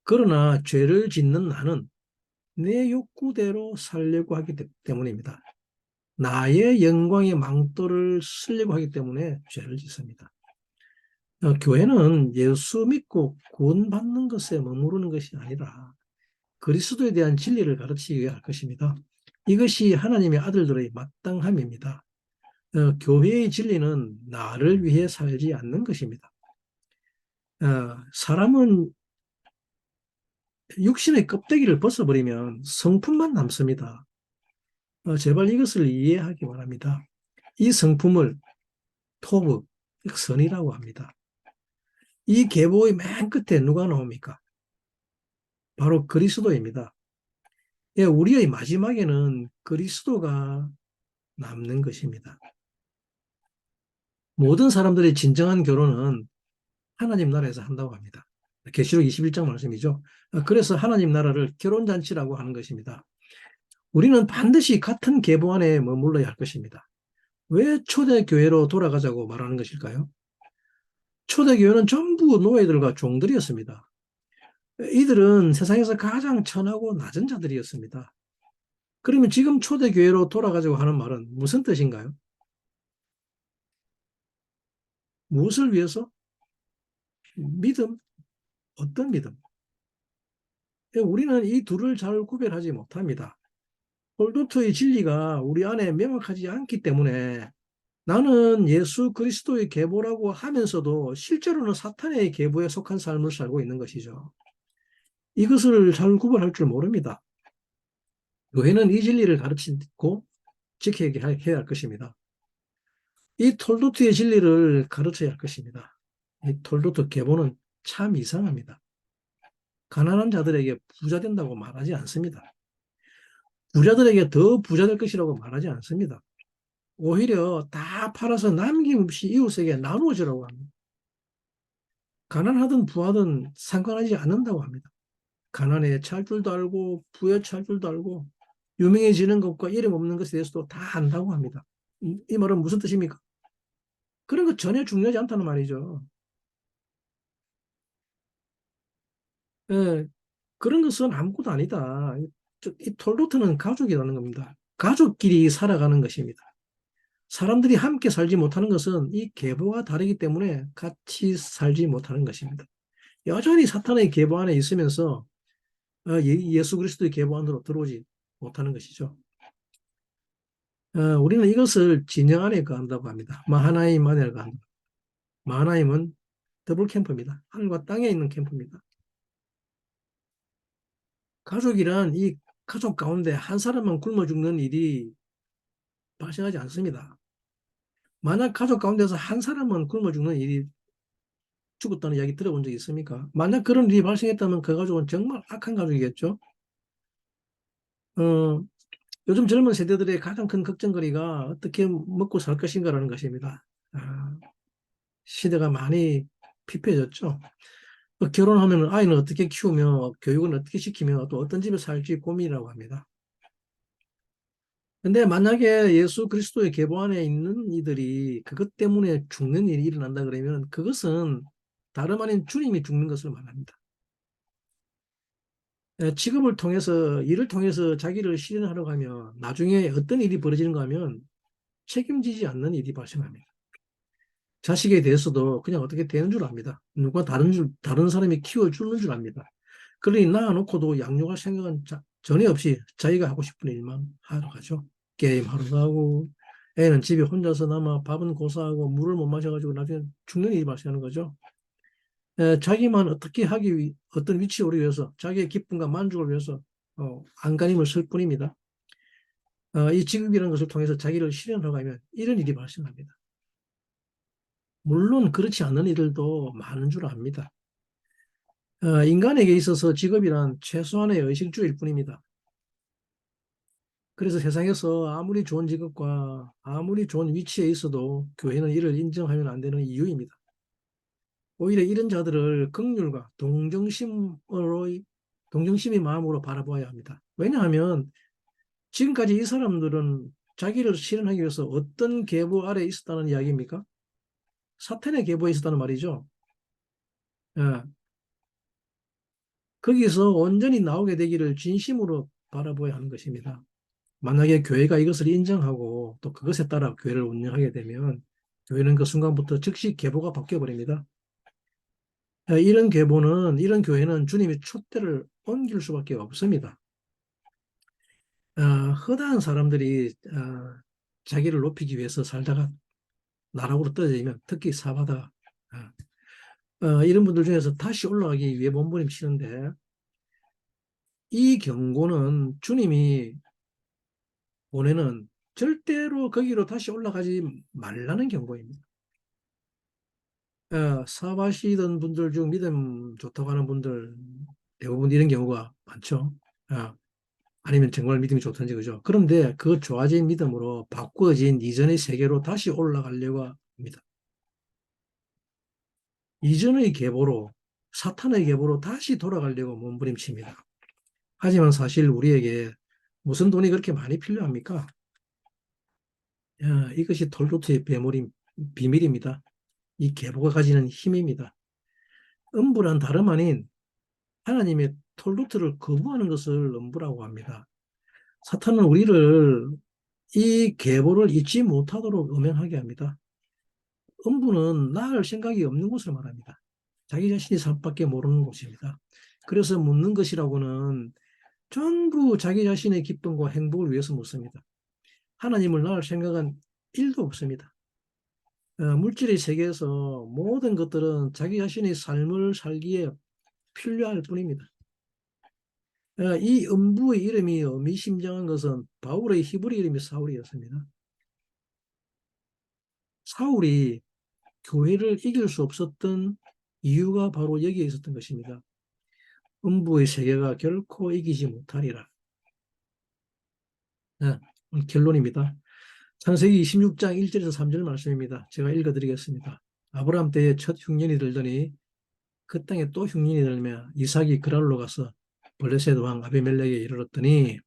그러나 죄를 짓는 나는 내 욕구대로 살려고 하기 때문입니다. 나의 영광의 망토를 쓰려고 하기 때문에 죄를 짓습니다. 교회는 예수 믿고 구원받는 것에 머무르는 것이 아니라 그리스도에 대한 진리를 가르치기 위할 것입니다. 이것이 하나님의 아들들의 마땅함입니다. 교회의 진리는 나를 위해 살지 않는 것입니다. 사람은 육신의 껍데기를 벗어버리면 성품만 남습니다. 제발 이것을 이해하기 바랍니다. 이 성품을 토브, 선이라고 합니다. 이 계보의 맨 끝에 누가 나옵니까? 바로 그리스도입니다. 예, 우리의 마지막에는 그리스도가 남는 것입니다. 모든 사람들의 진정한 결혼은 하나님 나라에서 한다고 합니다. 계시록 21장 말씀이죠. 그래서 하나님 나라를 결혼잔치라고 하는 것입니다. 우리는 반드시 같은 계보 안에 머물러야 할 것입니다. 왜 초대교회로 돌아가자고 말하는 것일까요? 초대교회는 전부 노예들과 종들이었습니다. 이들은 세상에서 가장 천하고 낮은 자들이었습니다. 그러면 지금 초대교회로 돌아가자고 하는 말은 무슨 뜻인가요? 무엇을 위해서? 믿음. 어떤 믿음? 우리는 이 둘을 잘 구별하지 못합니다. 홀도트의 진리가 우리 안에 명확하지 않기 때문에 나는 예수 그리스도의 계보라고 하면서도 실제로는 사탄의 계보에 속한 삶을 살고 있는 것이죠. 이것을 잘 구분할 줄 모릅니다. 교회는 이 진리를 가르치고 지켜야 할 것입니다. 이 톨도트의 진리를 가르쳐야 할 것입니다. 이 톨도트 계보는 참 이상합니다. 가난한 자들에게 부자 된다고 말하지 않습니다. 부자들에게 더 부자 될 것이라고 말하지 않습니다. 오히려 다 팔아서 남김없이 이웃에게 나누어주라고 합니다. 가난하든 부하든 상관하지 않는다고 합니다. 가난에 처할 줄도 알고 부에 처할 줄도 알고 유명해지는 것과 이름 없는 것에 대해서도 다 안다고 합니다. 이 말은 무슨 뜻입니까? 그런 거 전혀 중요하지 않다는 말이죠. 예, 그런 것은 아무것도 아니다. 이 톨로트는 가족이라는 겁니다. 가족끼리 살아가는 것입니다. 사람들이 함께 살지 못하는 것은 이 계보가 다르기 때문에 같이 살지 못하는 것입니다. 여전히 사탄의 계보 안에 있으면서 예수 그리스도의 계보 안으로 들어오지 못하는 것이죠. 우리는 이것을 진영 안에 거한다고 합니다. 마하나임 안에 거한다. 마하나임은 더블 캠프입니다. 하늘과 땅에 있는 캠프입니다. 가족이란 이 가족 가운데 한 사람만 굶어 죽는 일이 발생하지 않습니다. 만약 가족 가운데서 한 사람만 굶어 죽는 일이 죽었다는 이야기 들어본 적 있습니까? 만약 그런 일이 발생했다면 그 가족은 정말 악한 가족이겠죠. 어, 요즘 젊은 세대들의 가장 큰 걱정거리가 어떻게 먹고 살 것인가라는 것입니다. 시대가 많이 피폐해졌죠. 결혼하면 아이는 어떻게 키우며 교육은 어떻게 시키며 또 어떤 집에 살지 고민이라고 합니다. 근데 만약에 예수 그리스도의 계보 안에 있는 이들이 그것 때문에 죽는 일이 일어난다 그러면 그것은 다름 아닌 주님이 죽는 것을 말합니다. 직업을 통해서 일을 통해서 자기를 실현하려고 하면 나중에 어떤 일이 벌어지는가 하면 책임지지 않는 일이 발생합니다. 자식에 대해서도 그냥 어떻게 되는 줄 압니다. 누가 다른 사람이 키워주는 줄 압니다. 그러니 낳아놓고도 양육할 생각은 전혀 없이 자기가 하고 싶은 일만 하러 가죠. 게임 하러 가고, 애는 집에 혼자서 남아 밥은 고사하고 물을 못 마셔가지고 나중에 죽는 일이 발생하는 거죠. 자기만 어떻게 어떤 위치에 오르기 위해서, 자기의 기쁨과 만족을 위해서 안간힘을 쓸 뿐입니다. 이 직업이라는 것을 통해서 자기를 실현하고 가면 이런 일이 발생합니다. 물론 그렇지 않은 이들도 많은 줄 압니다. 인간에게 있어서 직업이란 최소한의 의식주일 뿐입니다. 그래서 세상에서 아무리 좋은 직업과 아무리 좋은 위치에 있어도 교회는 이를 인정하면 안 되는 이유입니다. 오히려 이런 자들을 긍휼과 동정심의 마음으로 바라보아야 합니다. 왜냐하면 지금까지 이 사람들은 자기를 실현하기 위해서 어떤 계보 아래에 있었다는 이야기입니까? 사탄의 계보에 있었다는 말이죠. 예, 거기서 온전히 나오게 되기를 진심으로 바라보아야 하는 것입니다. 만약에 교회가 이것을 인정하고 또 그것에 따라 교회를 운영하게 되면 교회는 그 순간부터 즉시 계보가 바뀌어 버립니다. 이런 교회는 주님의 촛대를 옮길 수밖에 없습니다. 허다한 사람들이 자기를 높이기 위해서 살다가 나락으로 떨어지면 특히 사바다 이런 분들 중에서 다시 올라가기 위해 몸부림치는데 이 경고는 주님이 보내는 절대로 거기로 다시 올라가지 말라는 경고입니다. 사바시던 분들 중 믿음 좋다고 하는 분들 대부분 이런 경우가 많죠. 아니면 정말 믿음이 좋든지 그죠. 그런데 그 좋아진 믿음으로 바꾸어진 이전의 세계로 다시 올라가려고 합니다. 이전의 계보로 사탄의 계보로 다시 돌아가려고 몸부림칩니다. 하지만 사실 우리에게 무슨 돈이 그렇게 많이 필요합니까? 이것이 톨도트의 비밀입니다. 이 계보가 가지는 힘입니다. 음부란 다름 아닌 하나님의 톨루트를 거부하는 것을 음부라고 합니다. 사탄은 우리를 이 계보를 잊지 못하도록 음행하게 합니다. 음부는 나을 생각이 없는 곳을 말합니다. 자기 자신이 삶밖에 모르는 곳입니다. 그래서 묻는 것이라고는 전부 자기 자신의 기쁨과 행복을 위해서 묻습니다. 하나님을 낳을 생각은 1도 없습니다. 물질의 세계에서 모든 것들은 자기 자신의 삶을 살기에 필요할 뿐입니다. 이 음부의 이름이 의미심장한 것은 바울의 히브리 이름이 사울이었습니다. 사울이 교회를 이길 수 없었던 이유가 바로 여기에 있었던 것입니다. 음부의 세계가 결코 이기지 못하리라. 네, 결론입니다. 창세기 26장 1절에서 3절 말씀입니다. 제가 읽어드리겠습니다. 아브라함 때에 첫 흉년이 들더니 그 땅에 또 흉년이 들며 이삭이 그랄로 가서 블레셋 왕 아비멜렉에 이르렀더니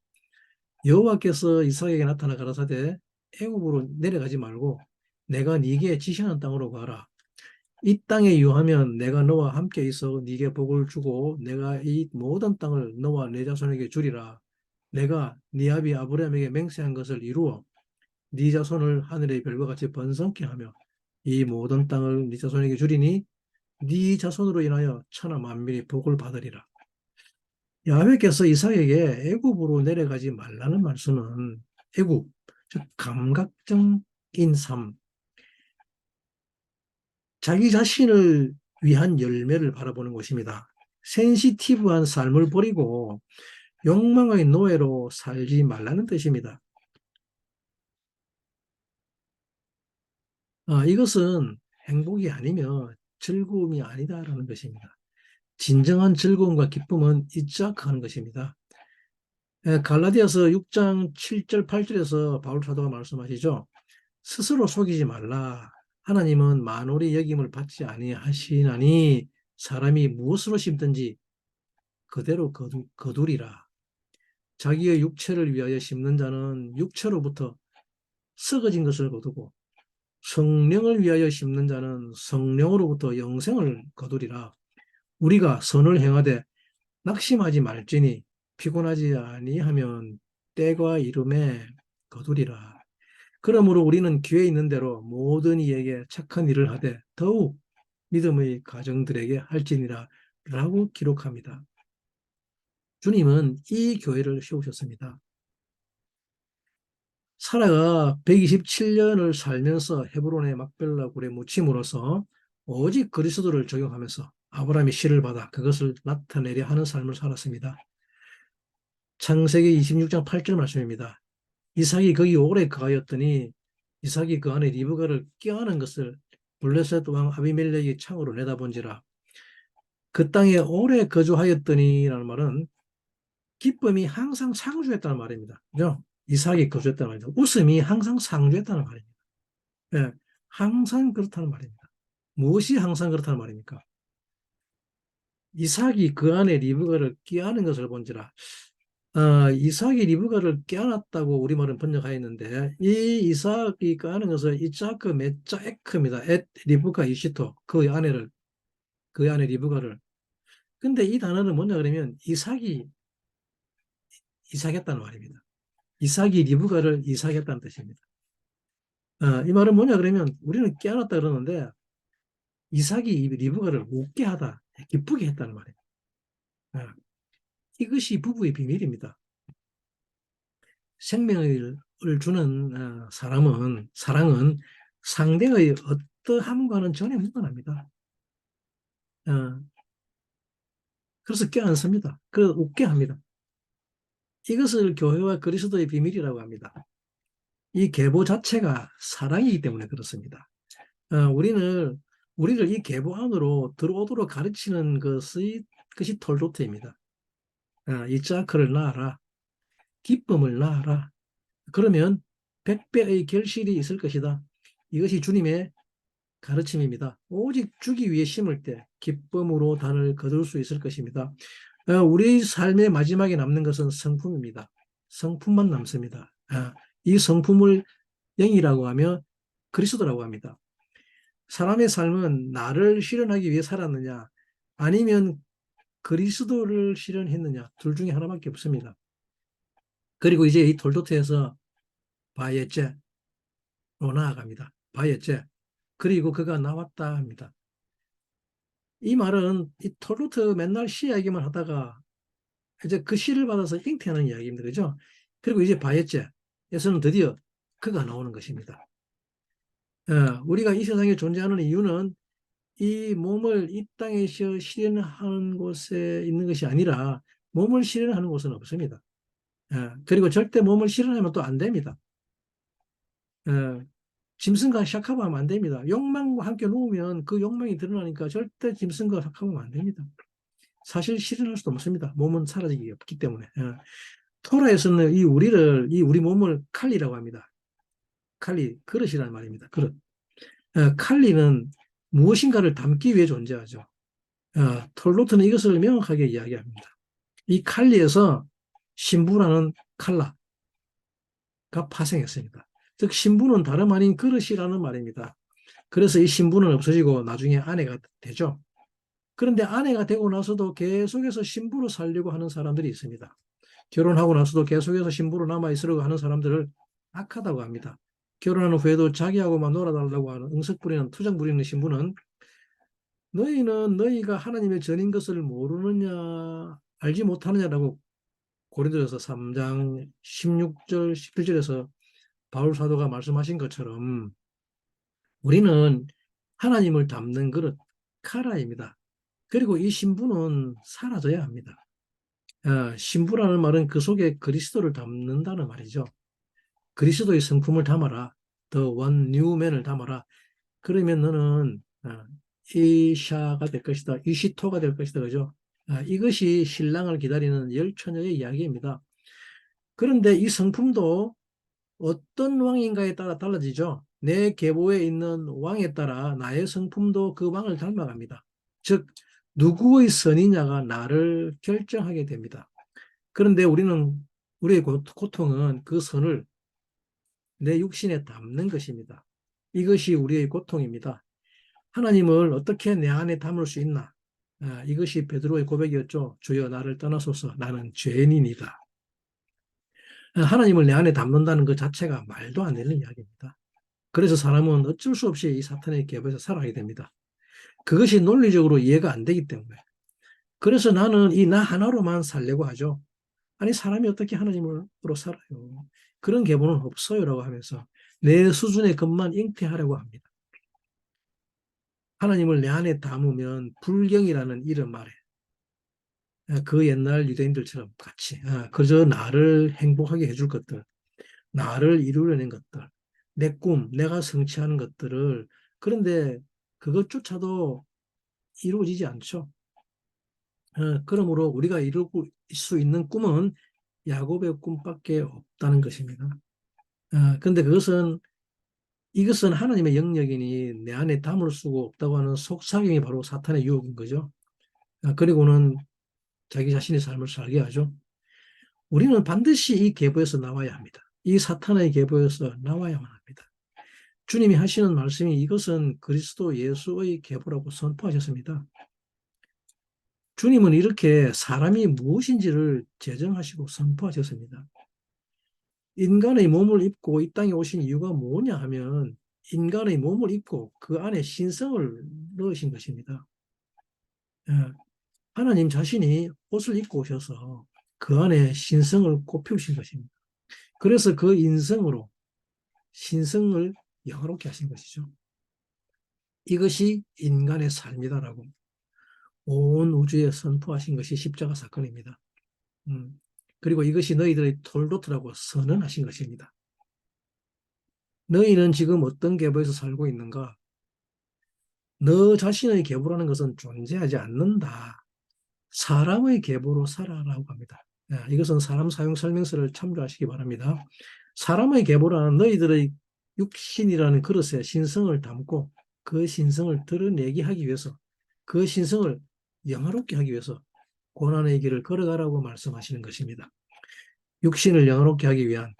여호와께서 이삭에게 나타나 가라사대 애굽으로 내려가지 말고 내가 네게 지시하는 땅으로 가라. 이 땅에 유하면 내가 너와 함께 있어 네게 복을 주고 내가 이 모든 땅을 너와 내 자손에게 주리라. 내가 네 아비 아브라함에게 맹세한 것을 이루어 네 자손을 하늘의 별과 같이 번성케 하며 이 모든 땅을 네 자손에게 주리니 네 자손으로 인하여 천하 만민이 복을 받으리라. 야훼께서 이삭에게 애굽으로 내려가지 말라는 말씀은 애굽, 즉 감각적인 삶, 자기 자신을 위한 열매를 바라보는 것입니다. 센시티브한 삶을 버리고 욕망의 노예로 살지 말라는 뜻입니다. 이것은 행복이 아니며 즐거움이 아니다라는 것입니다. 진정한 즐거움과 기쁨은 이자하는 것입니다. 갈라디아서 6장 7절 8절에서 바울 사도가 말씀하시죠. 스스로 속이지 말라. 하나님은 만홀의 여김을 받지 아니하시나니 사람이 무엇으로 심든지 그대로 거두리라. 자기의 육체를 위하여 심는 자는 육체로부터 썩어진 것을 거두고 성령을 위하여 심는 자는 성령으로부터 영생을 거두리라. 우리가 선을 행하되 낙심하지 말지니 피곤하지 아니하면 때가 이름에 거두리라. 그러므로 우리는 기회 있는 대로 모든 이에게 착한 일을 하되 더욱 믿음의 가정들에게 할지니라 라고 기록합니다. 주님은 이 교회를 세우셨습니다. 사라가 127년을 살면서 헤브론의 막벨라 굴에 묻힘으로써 오직 그리스도를 적용하면서 아브라함이 씨를 받아 그것을 나타내려 하는 삶을 살았습니다. 창세기 26장 8절 말씀입니다. 이삭이 거기 오래 거하였더니 이삭이 그 안에 리브가를 껴안은 것을 블레셋 왕 아비멜렉이 창으로 내다본지라. 그 땅에 오래 거주하였더니라는 말은 기쁨이 항상 상주했다는 말입니다. 그죠? 이삭이 거주했다는 말입니다. 웃음이 항상 상주했다는 말입니다. 예, 항상 그렇다는 말입니다. 무엇이 항상 그렇다는 말입니까? 이삭이 그 안에 리브가를 껴안은 것을 본지라. 이삭이 리브가를 껴안았다고 우리말은 번역하였는데 이 이삭이 껴안은 것은 이자크 메짜 에크입니다. 엣 리브가 이시토 그 안에 리브가를. 근데 이 단어는 뭐냐 그러면 이삭했다는 말입니다. 이삭이 리브가를 이삭했다는 뜻입니다. 이 말은 뭐냐 그러면 우리는 깨어났다 그러는데 이삭이 리브가를 웃게 하다, 기쁘게 했다는 말이에요. 어, 이것이 부부의 비밀입니다. 생명을 주는 사랑은 상대의 어떠함과는 전혀 무관합니다. 어, 그래서 껴안습니다. 그 웃게 합니다. 이것을 교회와 그리스도의 비밀이라고 합니다. 이 계보 자체가 사랑이기 때문에 그렇습니다. 우리를 이 계보 안으로 들어오도록 가르치는 것이 톨도트입니다. 이 자크를 낳아라. 기쁨을 낳아라. 그러면 100배의 결실이 있을 것이다. 이것이 주님의 가르침입니다. 오직 주기 위해 심을 때 기쁨으로 단을 거둘 수 있을 것입니다. 우리 삶의 마지막에 남는 것은 성품입니다. 성품만 남습니다. 이 성품을 영이라고 하며 그리스도라고 합니다. 사람의 삶은 나를 실현하기 위해 살았느냐 아니면 그리스도를 실현했느냐 둘 중에 하나밖에 없습니다. 그리고 이제 이 톨도트에서 바예제로 나아갑니다. 바예제. 그리고 그가 나왔다 합니다. 이 말은 이 톨도트 맨날 시 이야기만 하다가 이제 그 시를 받아서 잉태하는 이야기입니다. 그죠? 그리고 이제 바예제에서는 드디어 그가 나오는 것입니다. 우리가 이 세상에 존재하는 이유는 이 몸을 이 땅에 실현하는 곳에 있는 것이 아니라 몸을 실현하는 곳은 없습니다. 그리고 절대 몸을 실현하면 또 안 됩니다. 짐승과 샥하면 안 됩니다. 욕망과 함께 놓으면 그 욕망이 드러나니까 절대 짐승과 샥하면 안 됩니다. 사실 실현할 수도 없습니다. 몸은 사라지기 없기 때문에. 토라에서는 우리 몸을 칼리라고 합니다. 칼리, 그릇이라는 말입니다. 그릇. 칼리는 무엇인가를 담기 위해 존재하죠. 톨로트는 이것을 명확하게 이야기합니다. 이 칼리에서 신부라는 칼라가 파생했습니다. 즉 신부는 다름 아닌 그릇이라는 말입니다. 그래서 이 신부는 없어지고 나중에 아내가 되죠. 그런데 아내가 되고 나서도 계속해서 신부로 살려고 하는 사람들이 있습니다. 결혼하고 나서도 계속해서 신부로 남아있으려고 하는 사람들을 악하다고 합니다. 결혼한 후에도 자기하고만 놀아달라고 하는 응석 부리는 투정 부리는 신부는 너희는 너희가 하나님의 전인 것을 모르느냐 알지 못하느냐라고 고린도전서 3장 16절 17절에서 바울 사도가 말씀하신 것처럼 우리는 하나님을 담는 그릇 카라입니다. 그리고 이 신부는 사라져야 합니다. 신부라는 말은 그 속에 그리스도를 담는다는 말이죠. 그리스도의 성품을 담아라. The one new man을 담아라. 그러면 너는 이샤가 될 것이다. 이시토가 될 것이다. 그죠? 이것이 신랑을 기다리는 열 처녀의 이야기입니다. 그런데 이 성품도 어떤 왕인가에 따라 달라지죠. 내 계보에 있는 왕에 따라 나의 성품도 그 왕을 닮아갑니다. 즉 누구의 선이냐가 나를 결정하게 됩니다. 그런데 우리의 고통은 그 선을 내 육신에 담는 것입니다. 이것이 우리의 고통입니다. 하나님을 어떻게 내 안에 담을 수 있나? 이것이 베드로의 고백이었죠. 주여 나를 떠나소서 나는 죄인이다. 하나님을 내 안에 담는다는 것 자체가 말도 안 되는 이야기입니다. 그래서 사람은 어쩔 수 없이 이 사탄의 궤도에서 살아가게 됩니다. 그것이 논리적으로 이해가 안 되기 때문에. 그래서 나는 이 나 하나로만 살려고 하죠. 아니 사람이 어떻게 하나님으로 살아요. 그런 계보는 없어요라고 하면서 내 수준의 것만 잉태하려고 합니다. 하나님을 내 안에 담으면 불경이라는 이름 아래 그 옛날 유대인들처럼 같이 그저 나를 행복하게 해줄 것들, 나를 이루려는 것들, 내 꿈, 내가 성취하는 것들을 그런데 그것조차도 이루어지지 않죠. 그러므로 우리가 이룰 수 있는 꿈은 야곱의 꿈밖에 없다는 것입니다. 그런데 이것은 하나님의 영역이니 내 안에 담을 수가 없다고 하는 속삭임이 바로 사탄의 유혹인 거죠. 그리고는 자기 자신의 삶을 살게 하죠. 우리는 반드시 이 계보에서 나와야 합니다. 이 사탄의 계보에서 나와야만 합니다. 주님이 하시는 말씀이 이것은 그리스도 예수의 계보라고 선포하셨습니다. 주님은 이렇게 사람이 무엇인지를 제정하시고 선포하셨습니다. 인간의 몸을 입고 이 땅에 오신 이유가 뭐냐 하면 인간의 몸을 입고 그 안에 신성을 넣으신 것입니다. 하나님 자신이 옷을 입고 오셔서 그 안에 신성을 꼽히신 것입니다. 그래서 그 인성으로 신성을 영화롭게 하신 것이죠. 이것이 인간의 삶이다라고 온 우주에 선포하신 것이 십자가 사건입니다. 그리고 이것이 너희들의 톨도트라고 선언하신 것입니다. 너희는 지금 어떤 계보에서 살고 있는가? 너 자신의 계보라는 것은 존재하지 않는다. 사람의 계보로 살아라고 합니다. 이것은 사람 사용 설명서를 참조하시기 바랍니다. 사람의 계보라는 너희들의 육신이라는 그릇에 신성을 담고 그 신성을 드러내게 하기 위해서 그 신성을 영화롭게 하기 위해서 고난의 길을 걸어가라고 말씀하시는 것입니다. 육신을 영화롭게 하기 위한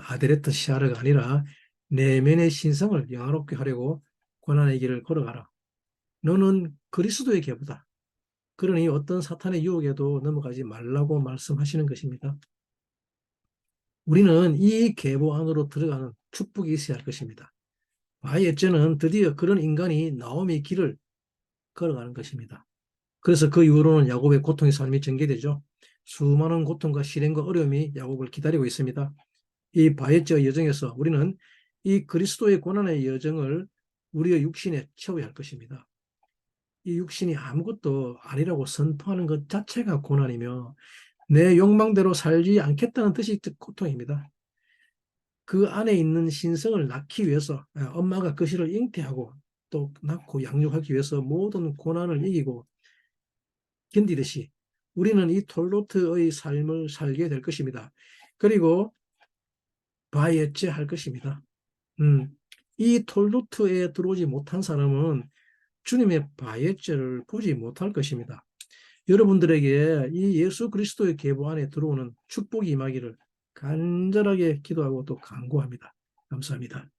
아데레트 시아르가 아니라 내면의 신성을 영화롭게 하려고 고난의 길을 걸어가라. 너는 그리스도의 계보다. 그러니 어떤 사탄의 유혹에도 넘어가지 말라고 말씀하시는 것입니다. 우리는 이 계보 안으로 들어가는 축복이 있어야 할 것입니다. 바이에제는 드디어 그런 인간이 나오미의 길을 걸어가는 것입니다. 그래서 그 이후로는 야곱의 고통의 삶이 전개되죠. 수많은 고통과 시련과 어려움이 야곱을 기다리고 있습니다. 이 바이에제 여정에서 우리는 이 그리스도의 고난의 여정을 우리의 육신에 채워야 할 것입니다. 이 육신이 아무것도 아니라고 선포하는 것 자체가 고난이며 내 욕망대로 살지 않겠다는 뜻이 고통입니다. 그 안에 있는 신성을 낳기 위해서 엄마가 그 실을 잉태하고 또 낳고 양육하기 위해서 모든 고난을 이기고 견디듯이 우리는 이 톨로트의 삶을 살게 될 것입니다. 그리고 바이에체 할 것입니다. 이 톨로트에 들어오지 못한 사람은 주님의 바예죄를 보지 못할 것입니다. 여러분들에게 이 예수 그리스도의 계보 안에 들어오는 축복이 임하기를 간절하게 기도하고 또 간구합니다. 감사합니다.